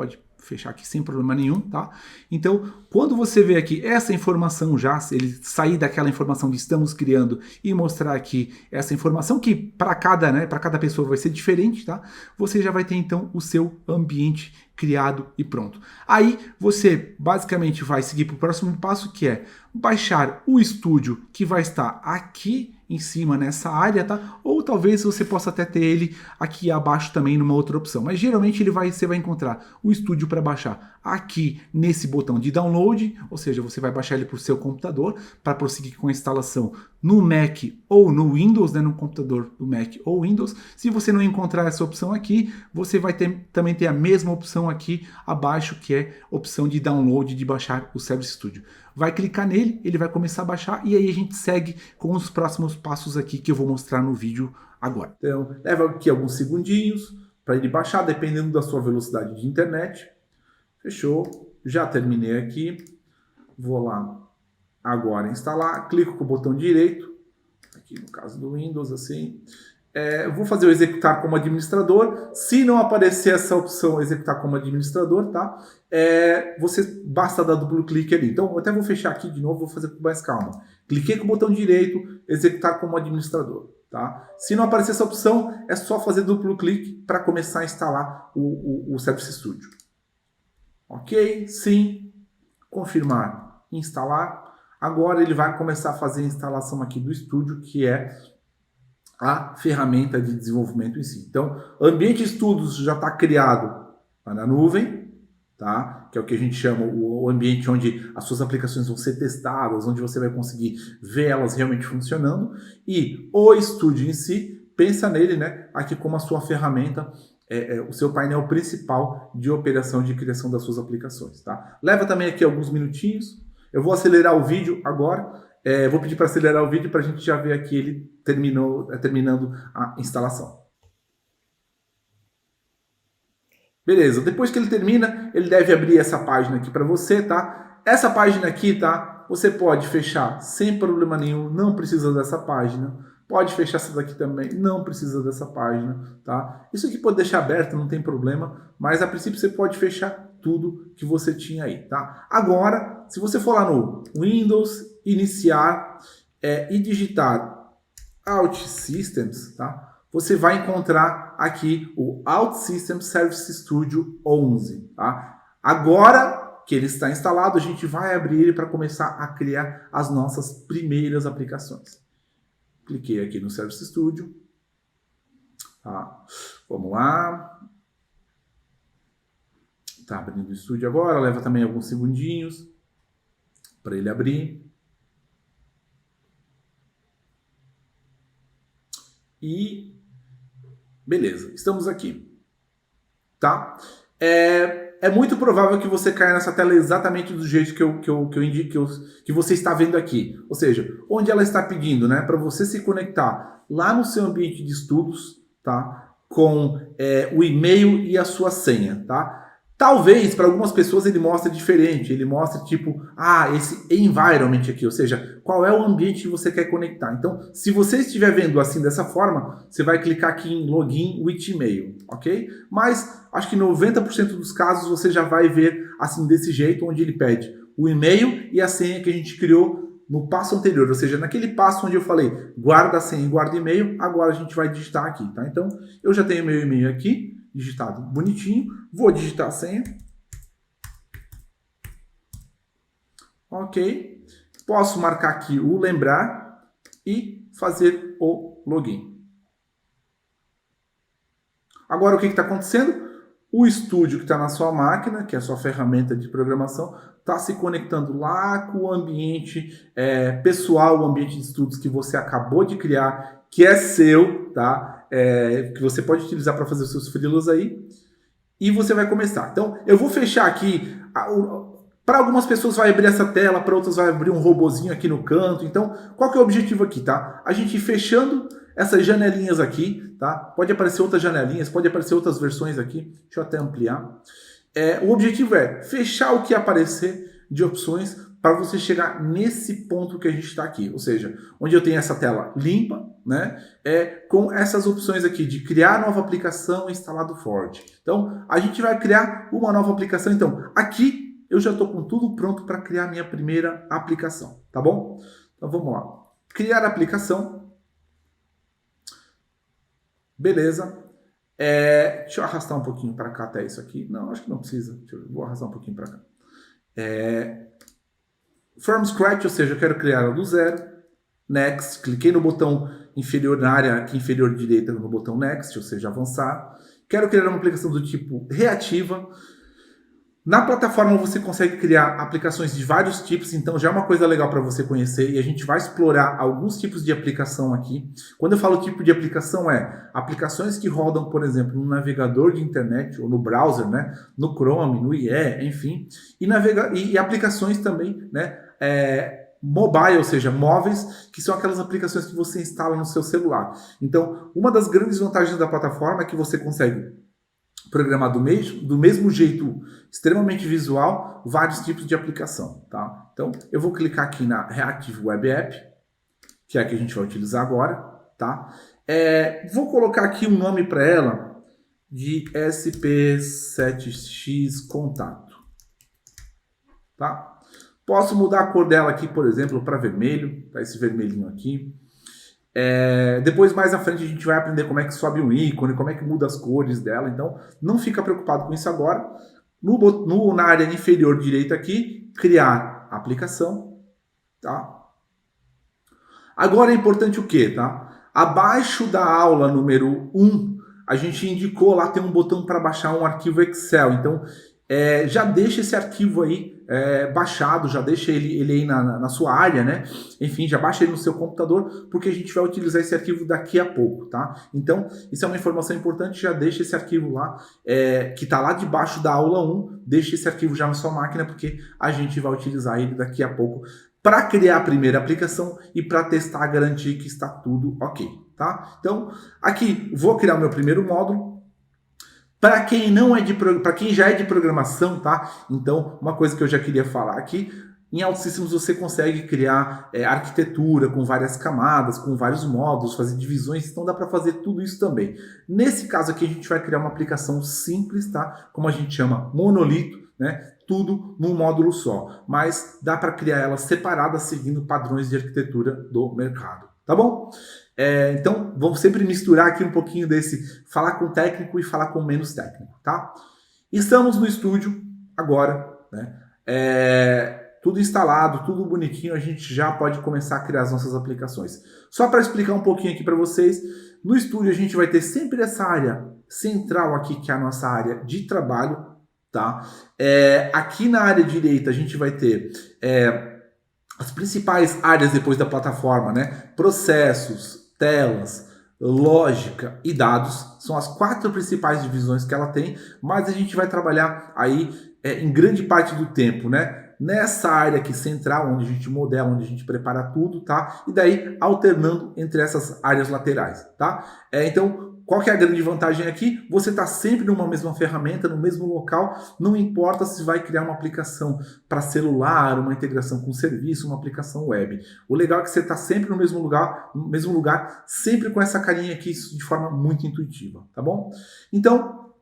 S4: aqui sem problema nenhum, tá? Então, quando você vê aqui essa informação já, ele sair daquela informação de estamos criando e mostrar aqui essa informação que para cada pessoa vai ser diferente, tá? Você já vai ter então o seu ambiente criado e pronto. Aí você basicamente vai seguir para o próximo passo, que é baixar o estúdio que vai estar aqui em cima nessa área, tá? Ou ou talvez você possa até ter ele aqui abaixo também numa outra opção. Mas geralmente você vai encontrar o Studio para baixar aqui nesse botão de download, ou seja, você vai baixar ele para o seu computador para prosseguir com a instalação no Mac ou no Windows, né, no computador do Mac ou Windows. Se você não encontrar essa opção aqui, você vai também ter a mesma opção aqui abaixo, que é a opção de download, de baixar o Service Studio. Vai clicar nele, ele vai começar a baixar e aí a gente segue com os próximos passos aqui que eu vou mostrar no vídeo agora. Então, leva aqui alguns segundinhos para ele baixar, dependendo da sua velocidade de internet. Fechou, já terminei aqui. Vou lá agora instalar, clico com o botão direito, aqui no caso do Windows, assim. Vou fazer o executar como administrador. Se não aparecer essa opção executar como administrador, tá? Basta dar duplo clique ali. Então, eu até vou fechar aqui de novo, vou fazer com mais calma. Cliquei com o botão direito, executar como administrador, tá? Se não aparecer essa opção, é só fazer duplo clique para começar a instalar o Service Studio. Ok? Sim. Confirmar. Instalar. Agora ele vai começar a fazer a instalação aqui do Studio, que é a ferramenta de desenvolvimento em si. Então, ambiente de estudos já está criado na nuvem, tá? Que é o que a gente chama o ambiente onde as suas aplicações vão ser testadas, onde você vai conseguir ver elas realmente funcionando. E o estúdio em si, pensa nele, né, aqui como a sua ferramenta, o seu painel principal de operação de criação das suas aplicações. Tá? Leva também aqui alguns minutinhos. Eu vou acelerar o vídeo agora. Vou pedir para acelerar o vídeo para a gente já ver aqui ele terminando a instalação. Beleza, depois que ele termina, ele deve abrir essa página aqui para você, tá? Essa página aqui, tá? Você pode fechar sem problema nenhum, não precisa dessa página. Pode fechar essa daqui também, não precisa dessa página, tá? Isso aqui pode deixar aberto, não tem problema, mas a princípio você pode fechar tudo que você tinha aí, tá? Agora, se você for lá no Windows, iniciar e digitar OutSystems, tá? Você vai encontrar aqui o OutSystems Service Studio 11, tá? Agora que ele está instalado, a gente vai abrir ele para começar a criar as nossas primeiras aplicações. Cliquei aqui no Service Studio. Tá. Vamos lá. Está abrindo o estúdio agora, leva também alguns segundinhos para ele abrir. E beleza, estamos aqui. Tá? É muito provável que você caia nessa tela exatamente do jeito que eu indico, que você está vendo aqui. Ou seja, onde ela está pedindo, né, para você se conectar lá no seu ambiente de estudos, tá, com o e-mail e a sua senha. Tá? Talvez para algumas pessoas ele mostre diferente, ele mostre tipo, esse environment aqui, ou seja, qual é o ambiente que você quer conectar. Então, se você estiver vendo assim dessa forma, você vai clicar aqui em Login with Email, ok? Mas acho que 90% dos casos você já vai ver assim desse jeito, onde ele pede o e-mail e a senha que a gente criou no passo anterior, ou seja, naquele passo onde eu falei guarda a senha e guarda e-mail, agora a gente vai digitar aqui, tá? Então, eu já tenho meu e-mail aqui, digitado bonitinho, vou digitar a senha. Ok. Posso marcar aqui o lembrar e fazer o login. Agora o que está acontecendo? O estúdio que está na sua máquina, que é a sua ferramenta de programação, está se conectando lá com o ambiente pessoal, o ambiente de estudos que você acabou de criar, que é seu, tá? Que você pode utilizar para fazer os seus freelas aí. E você vai começar. Então, eu vou fechar aqui. Para algumas pessoas vai abrir essa tela, para outras vai abrir um robozinho aqui no canto. Então, qual que é o objetivo aqui, tá? A gente fechando essas janelinhas aqui, tá? Pode aparecer outras janelinhas, pode aparecer outras versões aqui. Deixa eu até ampliar. O objetivo é fechar o que aparecer de opções para você chegar nesse ponto que a gente está aqui. Ou seja, onde eu tenho essa tela limpa, né? Com essas opções aqui de criar nova aplicação e instalar do Forge. Então, a gente vai criar uma nova aplicação. Então, aqui eu já estou com tudo pronto para criar minha primeira aplicação, tá bom? Então, vamos lá. Criar aplicação. Beleza. Deixa eu arrastar um pouquinho para cá até isso aqui. Não, acho que não precisa. Vou arrastar um pouquinho para cá. From scratch, ou seja, eu quero criar ela do zero. Next, cliquei no botão inferior, na área aqui inferior direita no botão Next, ou seja, avançar. Quero criar uma aplicação do tipo reativa. Na plataforma você consegue criar aplicações de vários tipos, então já é uma coisa legal para você conhecer e a gente vai explorar alguns tipos de aplicação aqui. Quando eu falo tipo de aplicação aplicações que rodam, por exemplo, no navegador de internet ou no browser, né, no Chrome, no IE, enfim, e aplicações também, né, mobile, ou seja, móveis, que são aquelas aplicações que você instala no seu celular. Então, uma das grandes vantagens da plataforma é que você consegue programar do mesmo jeito, extremamente visual, vários tipos de aplicação, tá? Então, eu vou clicar aqui na Reactive Web App, que é a que a gente vai utilizar agora, tá? Vou colocar aqui um nome para ela de SP7X Contato, tá? Posso mudar a cor dela aqui, por exemplo, para vermelho, tá? Esse vermelhinho aqui. Depois, mais à frente, a gente vai aprender como é que sobe um ícone, como é que muda as cores dela. Então, não fica preocupado com isso agora. Na área inferior direita aqui, criar aplicação. Tá? Agora é importante o quê? Tá? Abaixo da aula número 1, a gente indicou lá, tem um botão para baixar um arquivo Excel. Então, já deixa esse arquivo aí baixado, já deixa ele aí na sua área, né? Enfim, já baixa ele no seu computador, porque a gente vai utilizar esse arquivo daqui a pouco, tá? Então, isso é uma informação importante, já deixa esse arquivo lá, que está lá debaixo da aula 1, deixa esse arquivo já na sua máquina, porque a gente vai utilizar ele daqui a pouco para criar a primeira aplicação e para testar, garantir que está tudo ok, tá? Então, aqui, vou criar o meu primeiro módulo. Para quem já é de programação, tá? Então, uma coisa que eu já queria falar aqui, em OutSystems você consegue criar arquitetura com várias camadas, com vários módulos, fazer divisões, então dá para fazer tudo isso também. Nesse caso aqui a gente vai criar uma aplicação simples, tá? Como a gente chama, monolito, né? Tudo num módulo só, mas dá para criar ela separada seguindo padrões de arquitetura do mercado, tá bom? Então, vamos sempre misturar aqui um pouquinho desse falar com técnico e falar com menos técnico, tá? Estamos no estúdio agora, né? Tudo instalado, tudo bonitinho, a gente já pode começar a criar as nossas aplicações. Só para explicar um pouquinho aqui para vocês, no estúdio a gente vai ter sempre essa área central aqui, que é a nossa área de trabalho, tá? Aqui na área direita a gente vai ter as principais áreas depois da plataforma, né? Processos, telas, lógica e dados são as 4 principais divisões que ela tem, mas a gente vai trabalhar aí em grande parte do tempo, né? Nessa área aqui central, onde a gente modela, onde a gente prepara tudo, tá? E daí alternando entre essas áreas laterais, tá? Então, qual que é a grande vantagem aqui? Você está sempre numa mesma ferramenta, no mesmo local, não importa se vai criar uma aplicação para celular, uma integração com serviço, uma aplicação web. O legal é que você está sempre no mesmo lugar, sempre com essa carinha aqui, de forma muito intuitiva, tá bom? Então,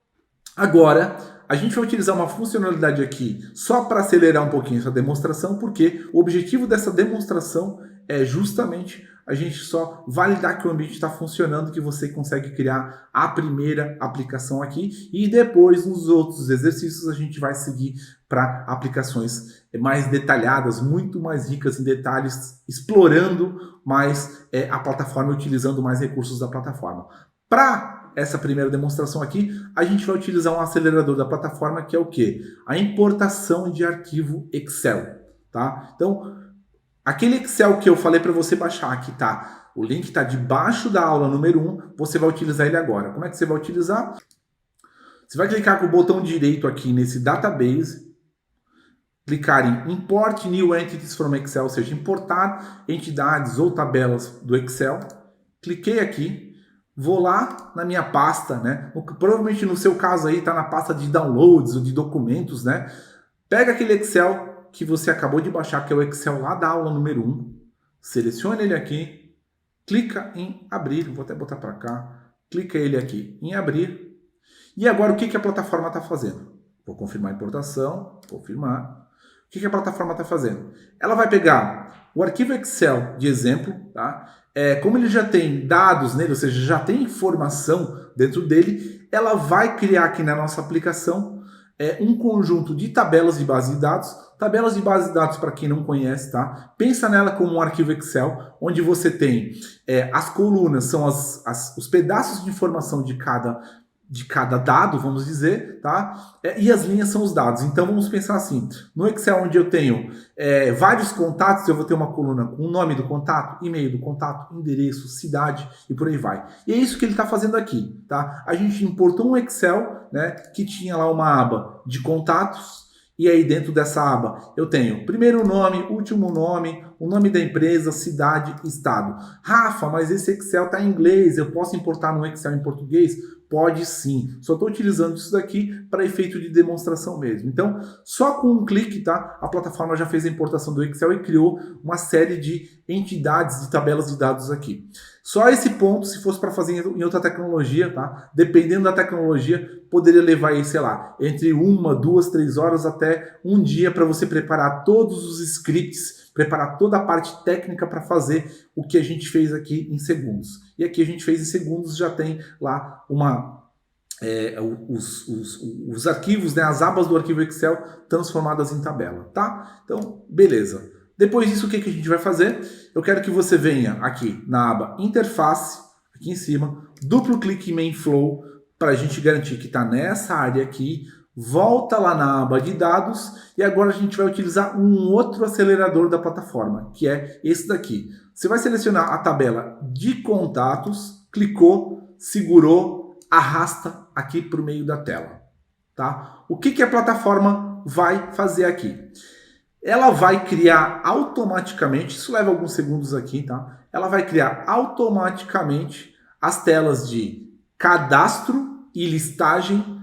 S4: agora, a gente vai utilizar uma funcionalidade aqui só para acelerar um pouquinho essa demonstração, porque o objetivo dessa demonstração é justamente a gente só validar que o ambiente está funcionando, que você consegue criar a primeira aplicação aqui e depois nos outros exercícios a gente vai seguir para aplicações mais detalhadas, muito mais ricas em detalhes, explorando mais a plataforma e utilizando mais recursos da plataforma. Para essa primeira demonstração aqui, a gente vai utilizar um acelerador da plataforma que é o quê? A importação de arquivo Excel, tá? Então, aquele Excel que eu falei para você baixar aqui, tá? O link está debaixo da aula número 1, você vai utilizar ele agora. Como é que você vai utilizar? Você vai clicar com o botão direito aqui nesse Database, clicar em Import New Entities from Excel, ou seja, importar entidades ou tabelas do Excel. Cliquei aqui, vou lá na minha pasta, né? Provavelmente no seu caso aí está na pasta de downloads ou de documentos, né? Pega aquele Excel que você acabou de baixar, que é o Excel lá da aula número 1, seleciona ele aqui, clica em abrir, vou até botar para cá, clica ele aqui em abrir, e agora o que a plataforma está fazendo? Vou confirmar a importação, confirmar. O que a plataforma está fazendo? Ela vai pegar o arquivo Excel de exemplo, tá? Como ele já tem dados nele, ou seja, já tem informação dentro dele, ela vai criar aqui na nossa aplicação um conjunto de tabelas de base de dados Tabelas de base de dados, para quem não conhece, tá? Pensa nela como um arquivo Excel, onde você tem as colunas, são os pedaços de informação de cada dado, vamos dizer, tá? E as linhas são os dados. Então vamos pensar assim, no Excel onde eu tenho vários contatos, eu vou ter uma coluna com o nome do contato, e-mail do contato, endereço, cidade e por aí vai. E é isso que ele está fazendo aqui, tá? A gente importou um Excel, né, que tinha lá uma aba de contatos, e aí dentro dessa aba eu tenho primeiro nome, último nome, o nome da empresa, cidade, estado. Rafa, mas esse Excel está em inglês, eu posso importar no Excel em português? Pode sim. Só estou utilizando isso daqui para efeito de demonstração mesmo. Então, só com um clique, tá? A plataforma já fez a importação do Excel e criou uma série de entidades de tabelas de dados aqui. Só esse ponto, se fosse para fazer em outra tecnologia, tá? Dependendo da tecnologia, poderia levar aí, sei lá, entre 1, 2, 3 horas até um dia para você preparar todos os scripts, preparar toda a parte técnica para fazer o que a gente fez aqui em segundos. E aqui a gente fez em segundos, já tem lá os arquivos, né, as abas do arquivo Excel transformadas em tabela, tá? Então, beleza. Depois disso, o que a gente vai fazer? Eu quero que você venha aqui na aba Interface, aqui em cima, duplo clique em Main Flow, para a gente garantir que está nessa área aqui, volta lá na aba de dados e agora a gente vai utilizar um outro acelerador da plataforma, que é esse daqui. Você vai selecionar a tabela de contatos, clicou, segurou, arrasta aqui para o meio da tela. Tá? O que a plataforma vai fazer aqui? Ela vai criar automaticamente, isso leva alguns segundos aqui, tá? Ela vai criar automaticamente as telas de cadastro e listagem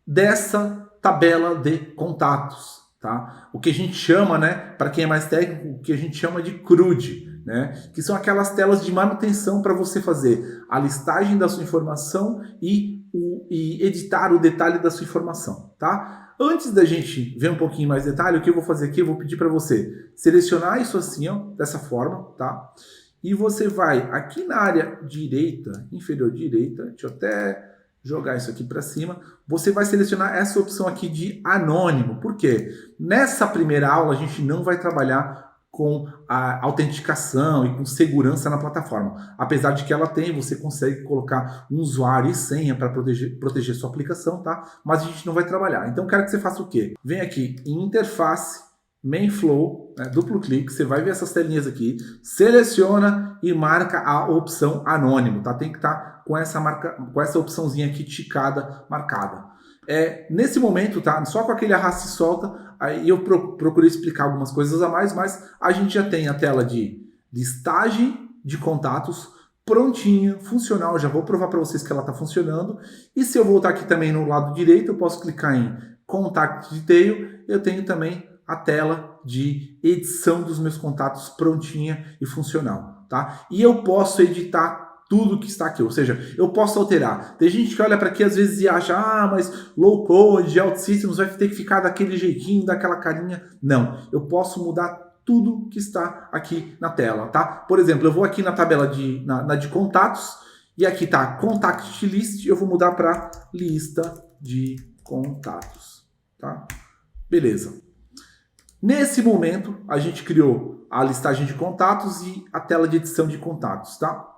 S4: dessa tabela de contatos, tá? O que a gente chama, né, para quem é mais técnico, o que a gente chama de CRUD, né? Que são aquelas telas de manutenção para você fazer a listagem da sua informação e editar o detalhe da sua informação, tá? Antes da gente ver um pouquinho mais detalhe, o que eu vou fazer aqui, eu vou pedir para você selecionar isso assim, ó, dessa forma, tá? E você vai aqui na área direita, inferior direita, deixa eu até jogar isso aqui para cima, você vai selecionar essa opção aqui de anônimo. Por quê? Nessa primeira aula a gente não vai trabalhar com a autenticação e com segurança na plataforma. Apesar de que ela tem, você consegue colocar um usuário e senha para proteger sua aplicação, tá? Mas a gente não vai trabalhar. Então eu quero que você faça o quê? Vem aqui em Interface, Main Flow, né, duplo clique, você vai ver essas telinhas aqui, seleciona e marca a opção anônimo, tá? Tem que estar com essa opçãozinha aqui ticada, marcada. Nesse momento, tá? Só com aquele arrasta e solta, aí eu procurei explicar algumas coisas a mais, mas a gente já tem a tela de listagem de contatos prontinha, funcional, já vou provar para vocês que ela está funcionando. E se eu voltar aqui também no lado direito, eu posso clicar em Contact Detail, eu tenho também a tela de edição dos meus contatos prontinha e funcional, tá? E eu posso editar tudo que está aqui, ou seja, eu posso alterar. Tem gente que olha para aqui às vezes e acha, mas low code, OutSystems vai ter que ficar daquele jeitinho, daquela carinha. Não, eu posso mudar tudo que está aqui na tela, tá? Por exemplo, eu vou aqui na tabela de contatos e aqui tá Contact List, eu vou mudar para lista de contatos, tá? Beleza. Nesse momento, a gente criou a listagem de contatos e a tela de edição de contatos, tá?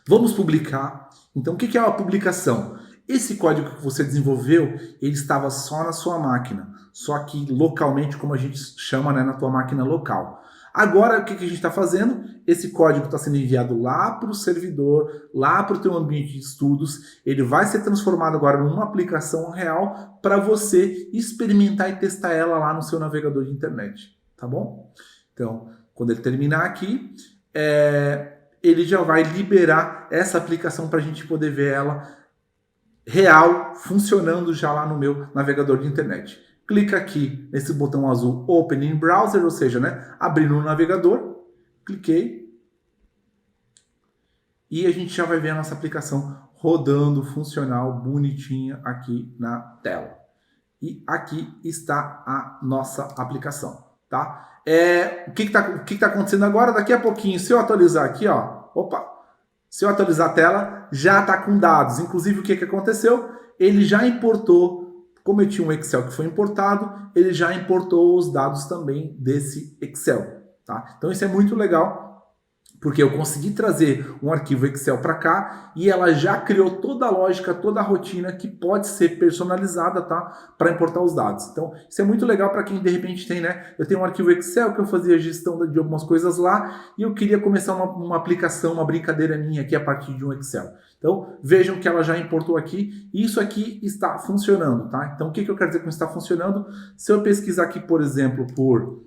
S4: Vamos publicar. Então, o que é uma publicação? Esse código que você desenvolveu, ele estava só na sua máquina, só que localmente, como a gente chama, né, na tua máquina local. Agora, o que a gente está fazendo? Esse código está sendo enviado lá para o servidor, lá para o teu ambiente de estudos. Ele vai ser transformado agora numa aplicação real para você experimentar e testar ela lá no seu navegador de internet, tá bom? Então, quando ele terminar aqui, ele já vai liberar essa aplicação para a gente poder ver ela real, funcionando já lá no meu navegador de internet. Clica aqui nesse botão azul Open in Browser, ou seja, né, abrir no navegador. Cliquei. E a gente já vai ver a nossa aplicação rodando, funcional, bonitinha aqui na tela. E aqui está a nossa aplicação, tá? O que tá acontecendo agora? Daqui a pouquinho, se eu atualizar aqui, ó, se eu atualizar a tela, já está com dados. Inclusive, o que aconteceu? Ele já importou como eu tinha um Excel que foi importado, ele já importou os dados também desse Excel, tá? Então isso é muito legal, porque eu consegui trazer um arquivo Excel para cá e ela já criou toda a lógica, toda a rotina que pode ser personalizada, tá? Para importar os dados. Então, isso é muito legal para quem de repente tem, né? Eu tenho um arquivo Excel que eu fazia gestão de algumas coisas lá e eu queria começar uma aplicação, uma brincadeira minha aqui a partir de um Excel. Então, vejam que ela já importou aqui e isso aqui está funcionando, tá? Então, o que eu quero dizer com está funcionando? Se eu pesquisar aqui, por exemplo, por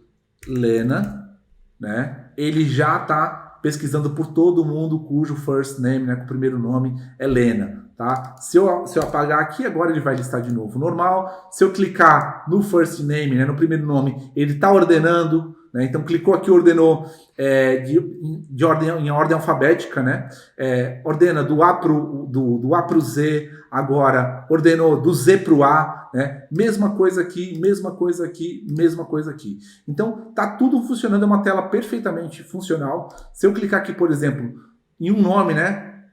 S4: Lena, né? Ele já está pesquisando por todo mundo cujo first name, né, com o primeiro nome é Lena, tá? Se eu apagar aqui, agora ele vai listar de novo normal. Se eu clicar no first name, né, no primeiro nome, ele está ordenando, né? Então clicou aqui, ordenou em ordem alfabética, né? Ordena do A pro Z, agora ordenou do Z pro A, né? Mesma coisa aqui, mesma coisa aqui, mesma coisa aqui. Então tá tudo funcionando, é uma tela perfeitamente funcional. Se eu clicar aqui, por exemplo, em um nome, né?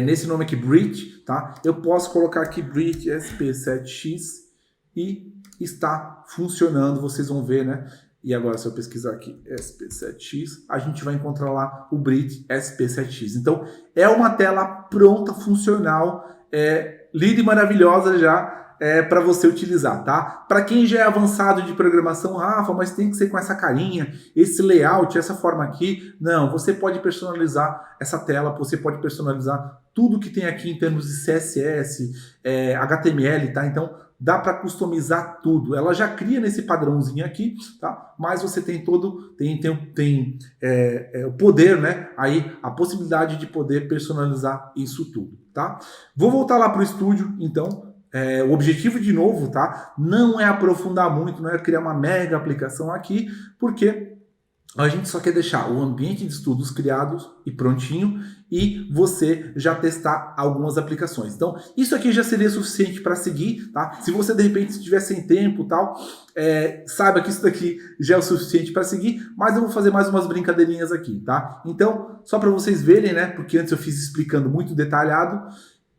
S4: Nesse nome aqui, Brit, tá? Eu posso colocar aqui Brit SP7X e está funcionando, vocês vão ver, né? E agora, se eu pesquisar aqui SP7X, a gente vai encontrar lá o Brit SP7X. Então, é uma tela pronta, funcional, linda e maravilhosa já para você utilizar, tá? Para quem já é avançado de programação, Rafa, mas tem que ser com essa carinha, esse layout, essa forma aqui. Não, você pode personalizar essa tela, você pode personalizar tudo que tem aqui em termos de CSS, HTML, tá? Então, dá para customizar tudo. Ela já cria nesse padrãozinho aqui, tá? Mas você tem o poder, né? Aí a possibilidade de poder personalizar isso tudo, tá? Vou voltar lá para o estúdio, então. O objetivo, de novo, tá? Não é aprofundar muito, não é criar uma mega aplicação aqui, porque a gente só quer deixar o ambiente de estudos criados e prontinho e você já testar algumas aplicações. Então, isso aqui já seria suficiente para seguir, tá? Se você, de repente, estiver sem tempo e tal, saiba que isso daqui já é o suficiente para seguir, mas eu vou fazer mais umas brincadeirinhas aqui, tá? Então, só para vocês verem, né? Porque antes eu fiz explicando muito detalhado.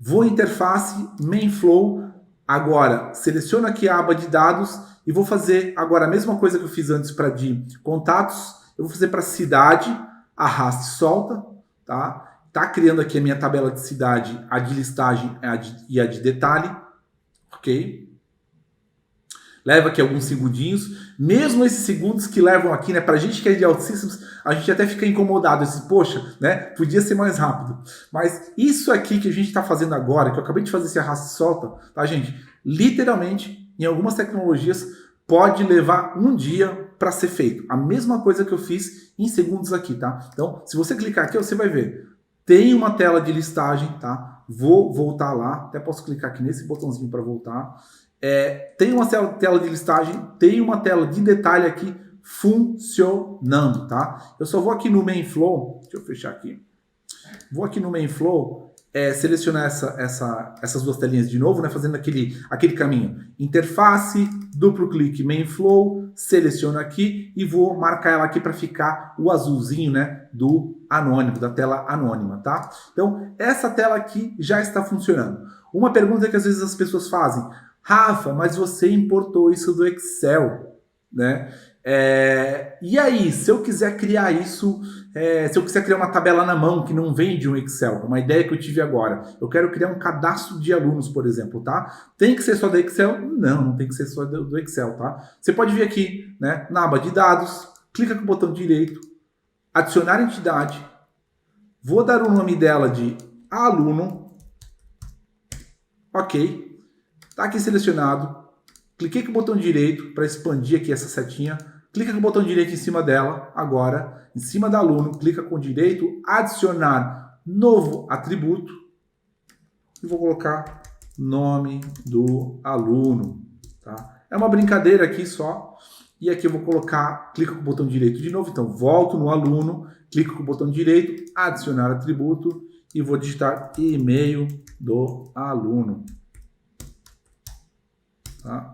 S4: Vou em interface, main flow, agora seleciono aqui a aba de dados e vou fazer agora a mesma coisa que eu fiz antes para de contatos, eu vou fazer para cidade, arrasta e solta, tá? Tá criando aqui a minha tabela de cidade, a de listagem e a de detalhe, ok? Leva aqui alguns segundinhos, mesmo esses segundos que levam aqui, né, pra gente que é de OutSystems, a gente até fica incomodado, assim, poxa, né, podia ser mais rápido. Mas isso aqui que a gente tá fazendo agora, que eu acabei de fazer esse arrasta e solta, tá, gente? Literalmente, em algumas tecnologias, pode levar um dia para ser feito. A mesma coisa que eu fiz em segundos aqui, tá? Então, se você clicar aqui, você vai ver. Tem uma tela de listagem, tá? Vou voltar lá, até posso clicar aqui nesse botãozinho para voltar. Tem uma tela de listagem, tem uma tela de detalhe aqui funcionando, tá? Eu só vou aqui no main flow, deixa eu fechar aqui. Vou aqui no main flow, selecionar essas duas telinhas de novo, né? Fazendo aquele caminho. Interface, duplo clique, main flow, seleciono aqui e vou marcar ela aqui para ficar o azulzinho, né? Do anônimo, da tela anônima, tá? Então, essa tela aqui já está funcionando. Uma pergunta que às vezes as pessoas fazem: Rafa, mas você importou isso do Excel, né? E aí, se eu quiser criar isso, se eu quiser criar uma tabela na mão que não vem de um Excel, uma ideia que eu tive agora, eu quero criar um cadastro de alunos, por exemplo, tá? Tem que ser só do Excel? Não, não tem que ser só do Excel, tá? Você pode vir aqui, né, na aba de dados, clica com o botão direito, adicionar entidade, vou dar o nome dela de aluno, ok. Está aqui selecionado, cliquei com o botão direito para expandir aqui essa setinha, clica com o botão direito em cima dela, agora, em cima da aluno, clica com o direito, adicionar novo atributo, e vou colocar nome do aluno, tá? É uma brincadeira aqui só, e aqui eu vou colocar, clica com o botão direito de novo, então volto no aluno, clico com o botão direito, adicionar atributo, e vou digitar e-mail do aluno.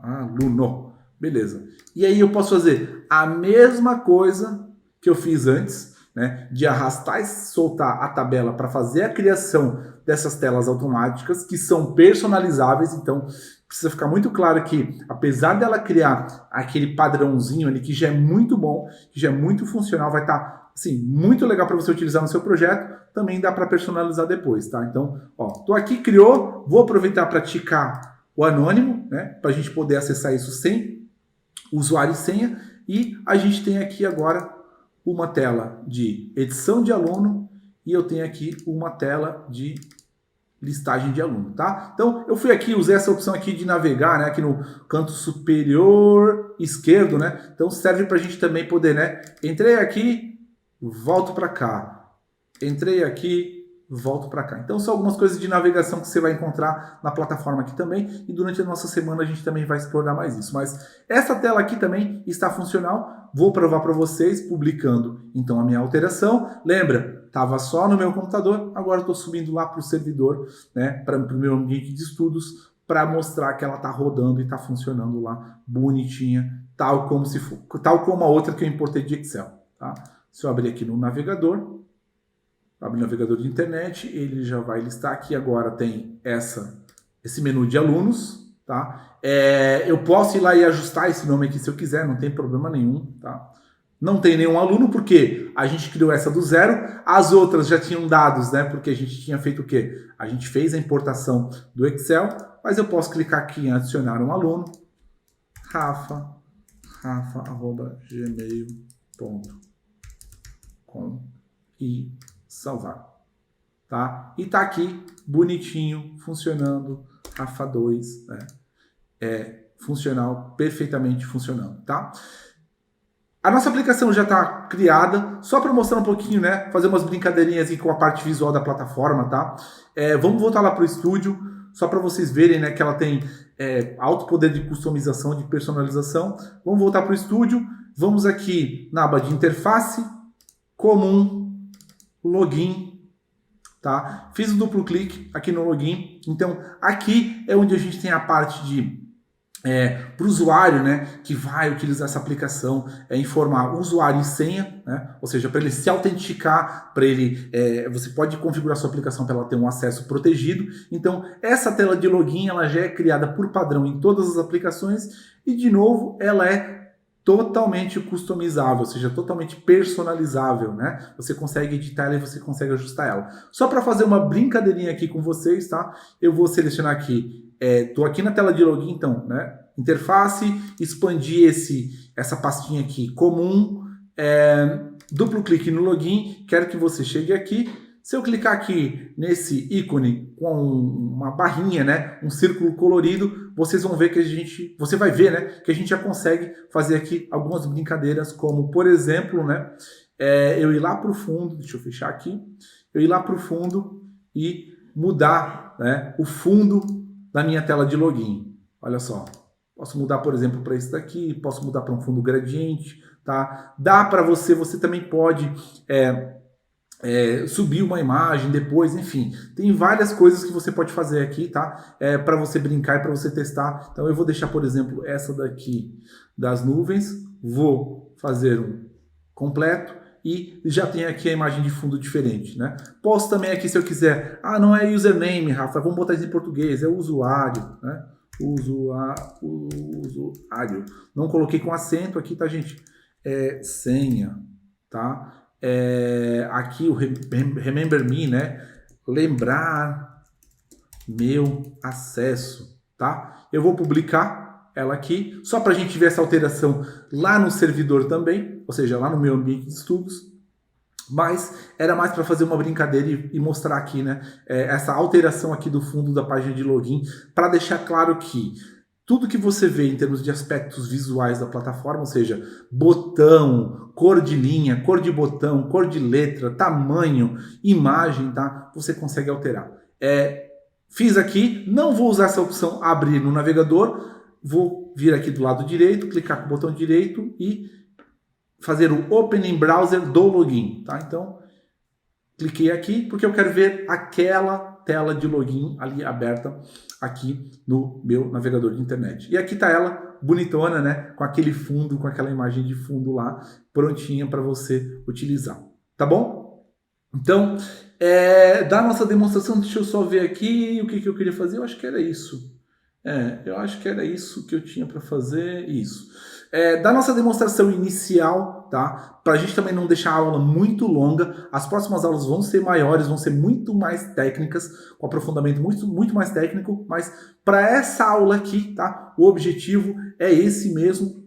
S4: Aluno. Beleza. E aí eu posso fazer a mesma coisa que eu fiz antes. né, de arrastar e soltar a tabela para fazer a criação dessas telas automáticas que são personalizáveis. Então precisa ficar muito claro que, apesar dela criar aquele padrãozinho ali que já é muito bom, que já é muito funcional, vai estar assim, muito legal para você utilizar no seu projeto, também dá para personalizar depois, tá? Então, ó, tô aqui, criou, vou aproveitar para ticar o anônimo, né, para a gente poder acessar isso sem usuário e senha, e a gente tem aqui agora uma tela de edição de aluno e eu tenho aqui uma tela de listagem de aluno, tá? Então, eu fui aqui, usei essa opção aqui de navegar, né, aqui no canto superior esquerdo, né? Então, serve para a gente também poder, né? Entrei aqui, volto para cá. Entrei aqui, volto para cá. Então, são algumas coisas de navegação que você vai encontrar na plataforma aqui também, e durante a nossa semana a gente também vai explorar mais isso. Mas essa tela aqui também está funcional. Vou provar para vocês, publicando então a minha alteração. Lembra? Estava só no meu computador, agora estou subindo lá para o servidor, né, para o meu ambiente de estudos, para mostrar que ela está rodando e está funcionando lá bonitinha, tal como a outra que eu importei de Excel. Tá? Se eu abrir aqui no navegador, abre o navegador de internet, ele já vai listar aqui. Agora tem esse menu de alunos. Tá? Eu posso ir lá e ajustar esse nome aqui se eu quiser, não tem problema nenhum. Tá? Não tem nenhum aluno, porque a gente criou essa do zero. As outras já tinham dados, né? Porque a gente tinha feito o quê? A gente fez a importação do Excel, mas eu posso clicar aqui em adicionar um aluno. rafa@gmail.com e salvar. Tá? E tá aqui, bonitinho, funcionando, Rafa 2, né? Funcional, perfeitamente funcionando, tá? A nossa aplicação já está criada, só para mostrar um pouquinho, né? Fazer umas brincadeirinhas aqui com a parte visual da plataforma, tá? Vamos voltar lá para o estúdio, só para vocês verem, né, que ela tem alto poder de customização, de personalização. Vamos voltar para o estúdio, vamos aqui na aba de interface, comum, login, tá? Fiz um duplo clique aqui no login, então aqui é onde a gente tem a parte de para o usuário, né, que vai utilizar essa aplicação, informar o usuário e senha, né, ou seja, para ele se autenticar, para ele, você pode configurar sua aplicação para ela ter um acesso protegido. Então, essa tela de login ela já é criada por padrão em todas as aplicações e, de novo, ela é totalmente customizável, ou seja, totalmente personalizável, né? Você consegue editar ela e você consegue ajustar ela. Só para fazer uma brincadeirinha aqui com vocês, tá? Eu vou selecionar aqui, tô aqui na tela de login, então, né? Interface, expandir essa pastinha aqui, comum, duplo clique no login, quero que você chegue aqui. Se eu clicar aqui nesse ícone com uma barrinha, né, um círculo colorido, vocês vão ver que você vai ver, né, que a gente já consegue fazer aqui algumas brincadeiras, como, por exemplo, né, eu ir lá para o fundo, deixa eu fechar aqui, eu ir lá para o fundo e mudar, né, o fundo da minha tela de login. Olha só, posso mudar, por exemplo, para esse daqui, posso mudar para um fundo gradiente, tá? Dá para você também pode subir uma imagem depois, enfim, tem várias coisas que você pode fazer aqui, tá? Para você brincar e para você testar. Então eu vou deixar, por exemplo, essa daqui das nuvens, vou fazer um completo e já tem aqui a imagem de fundo diferente, né? Posso também aqui, se eu quiser, não é username, Rafa, vamos botar isso em português, é usuário, né? Usuário. Não coloquei com acento aqui, tá, gente? Senha, tá? Aqui o Remember Me, né? Lembrar meu acesso, tá? Eu vou publicar ela aqui, só para a gente ver essa alteração lá no servidor também, ou seja, lá no meu ambiente de estudos. Mas era mais para fazer uma brincadeira e mostrar aqui, né? Essa alteração aqui do fundo da página de login, para deixar claro que tudo que você vê em termos de aspectos visuais da plataforma, ou seja, botão, cor de linha, cor de botão, cor de letra, tamanho, imagem, tá? Você consegue alterar. Fiz aqui, não vou usar essa opção abrir no navegador, vou vir aqui do lado direito, clicar com o botão direito e fazer o Open in Browser do login, tá? Então, cliquei aqui porque eu quero ver aquela tela de login ali aberta aqui no meu navegador de internet. E aqui tá ela, bonitona, né? Com aquele fundo, com aquela imagem de fundo lá, prontinha para você utilizar. tá bom? Então, da nossa demonstração, deixa eu só ver aqui o que eu queria fazer. Eu acho que era isso. Eu acho que era isso que eu tinha para fazer. Isso. Da nossa demonstração inicial, tá? Para a gente também não deixar a aula muito longa, as próximas aulas vão ser maiores, vão ser muito mais técnicas, com aprofundamento muito mais técnico, mas para essa aula aqui, tá? O objetivo é esse mesmo,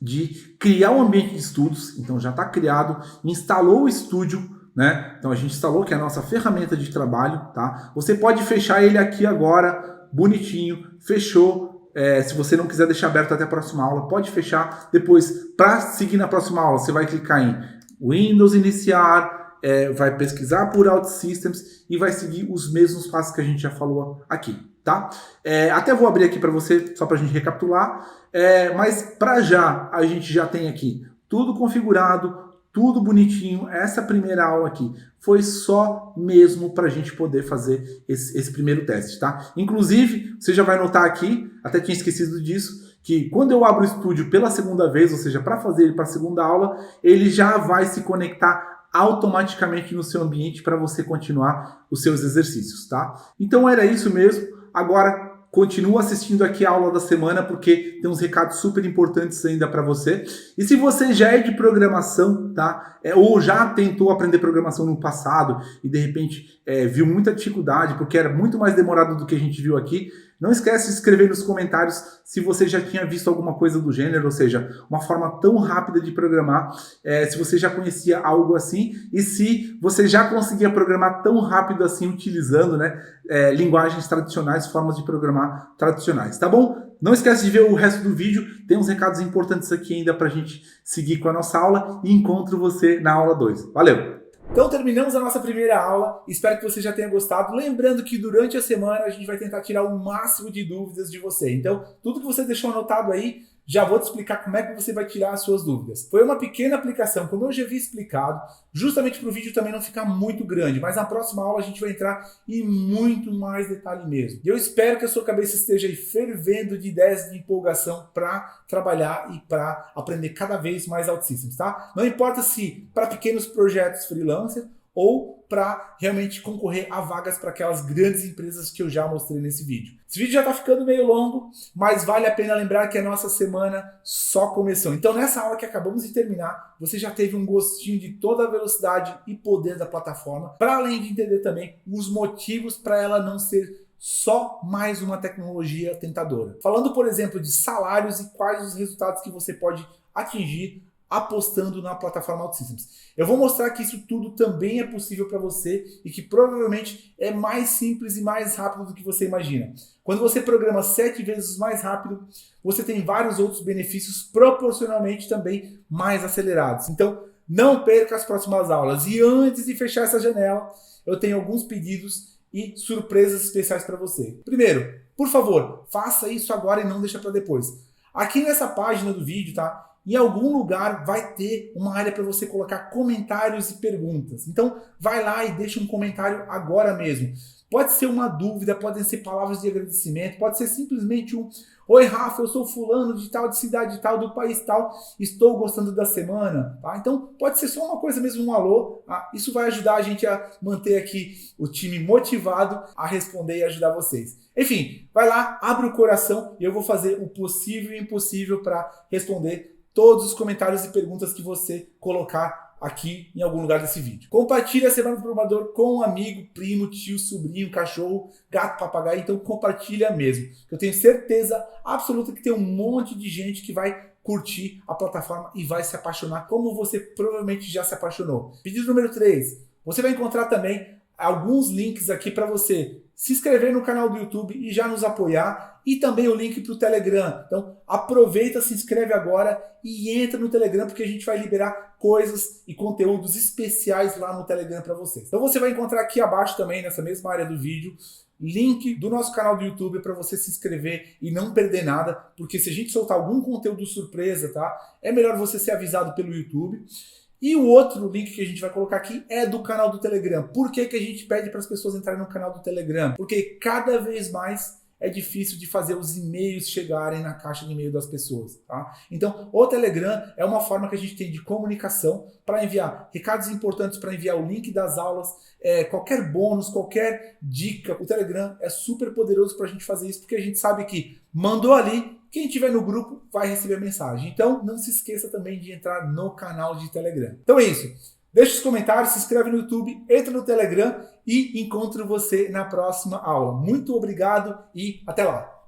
S4: de criar um ambiente de estudos. Então já está criado, instalou o estúdio, né? Então a gente instalou, que é a nossa ferramenta de trabalho, tá? Você pode fechar ele aqui agora, bonitinho, fechou. Se você não quiser deixar aberto até a próxima aula, pode fechar. Depois, para seguir na próxima aula, você vai clicar em Windows iniciar, vai pesquisar por OutSystems e vai seguir os mesmos passos que a gente já falou aqui, tá? Até vou abrir aqui para você, só para a gente recapitular. Mas para já, a gente já tem aqui tudo configurado, tudo bonitinho. Essa primeira aula aqui foi só mesmo para a gente poder fazer esse primeiro teste, tá? Inclusive, você já vai notar aqui, até tinha esquecido disso, que quando eu abro o estúdio pela segunda vez, ou seja, para fazer ele para a segunda aula, ele já vai se conectar automaticamente no seu ambiente para você continuar os seus exercícios, tá? Então era isso mesmo. Agora, continua assistindo aqui a aula da semana, porque tem uns recados super importantes ainda para você. E se você já é de programação, tá? Ou já tentou aprender programação no passado e de repente viu muita dificuldade, porque era muito mais demorado do que a gente viu aqui, não esquece de escrever nos comentários se você já tinha visto alguma coisa do gênero, ou seja, uma forma tão rápida de programar, se você já conhecia algo assim e se você já conseguia programar tão rápido assim utilizando, né, linguagens tradicionais, formas de programar tradicionais, tá bom? Não esquece de ver o resto do vídeo, tem uns recados importantes aqui ainda pra gente seguir com a nossa aula e encontro você na aula 2. Valeu!
S1: Então terminamos a nossa primeira aula, espero que você já tenha gostado. Lembrando que durante a semana a gente vai tentar tirar o máximo de dúvidas de você. Então, tudo que você deixou anotado aí, já vou te explicar como é que você vai tirar as suas dúvidas. Foi uma pequena aplicação, como eu já havia explicado, justamente para o vídeo também não ficar muito grande, mas na próxima aula a gente vai entrar em muito mais detalhe mesmo. E eu espero que a sua cabeça esteja aí fervendo de ideias de empolgação para trabalhar e para aprender cada vez mais OutSystems, tá? Não importa se para pequenos projetos freelancer ou para realmente concorrer a vagas para aquelas grandes empresas que eu já mostrei nesse vídeo. Esse vídeo já está ficando meio longo, mas vale a pena lembrar que a nossa semana só começou. Então nessa aula que acabamos de terminar, você já teve um gostinho de toda a velocidade e poder da plataforma, para além de entender também os motivos para ela não ser só mais uma tecnologia tentadora. Falando, por exemplo, de salários e quais os resultados que você pode atingir apostando na plataforma OutSystems. Eu vou mostrar que isso tudo também é possível para você e que provavelmente é mais simples e mais rápido do que você imagina. Quando você programa 7 vezes mais rápido, você tem vários outros benefícios proporcionalmente também mais acelerados. Então, não perca as próximas aulas. E antes de fechar essa janela, eu tenho alguns pedidos e surpresas especiais para você. Primeiro, por favor, faça isso agora e não deixa para depois. Aqui nessa página do vídeo, tá? Em algum lugar vai ter uma área para você colocar comentários e perguntas. Então, vai lá e deixa um comentário agora mesmo. Pode ser uma dúvida, podem ser palavras de agradecimento, pode ser simplesmente um: oi Rafa, eu sou fulano de tal, de cidade tal, do país tal, estou gostando da semana. Tá? Então, pode ser só uma coisa mesmo, um alô. Tá? Isso vai ajudar a gente a manter aqui o time motivado a responder e ajudar vocês. Enfim, vai lá, abre o coração e eu vou fazer o possível e impossível para responder todos os comentários e perguntas que você colocar aqui em algum lugar desse vídeo. Compartilhe a Semana do Programador com um amigo, primo, tio, sobrinho, cachorro, gato, papagaio. Então compartilha mesmo. Eu tenho certeza absoluta que tem um monte de gente que vai curtir a plataforma e vai se apaixonar como você provavelmente já se apaixonou. Pedido número 3. Você vai encontrar também alguns links aqui para você se inscrever no canal do YouTube e já nos apoiar, e também o link para o Telegram. Então aproveita, se inscreve agora e entra no Telegram, porque a gente vai liberar coisas e conteúdos especiais lá no Telegram para vocês. Então você vai encontrar aqui abaixo também, nessa mesma área do vídeo, link do nosso canal do YouTube para você se inscrever e não perder nada, porque se a gente soltar algum conteúdo surpresa, tá? É melhor você ser avisado pelo YouTube. E o outro link que a gente vai colocar aqui é do canal do Telegram. Por que que a gente pede para as pessoas entrarem no canal do Telegram? Porque cada vez mais é difícil de fazer os e-mails chegarem na caixa de e-mail das pessoas, tá? Então, o Telegram é uma forma que a gente tem de comunicação para enviar recados importantes, para enviar o link das aulas, qualquer bônus, qualquer dica. O Telegram é super poderoso para a gente fazer isso, porque a gente sabe que mandou ali, quem estiver no grupo vai receber a mensagem. Então, não se esqueça também de entrar no canal de Telegram. Então é isso. Deixe os comentários, se inscreve no YouTube, entra no Telegram e encontro você na próxima aula. Muito obrigado e até lá!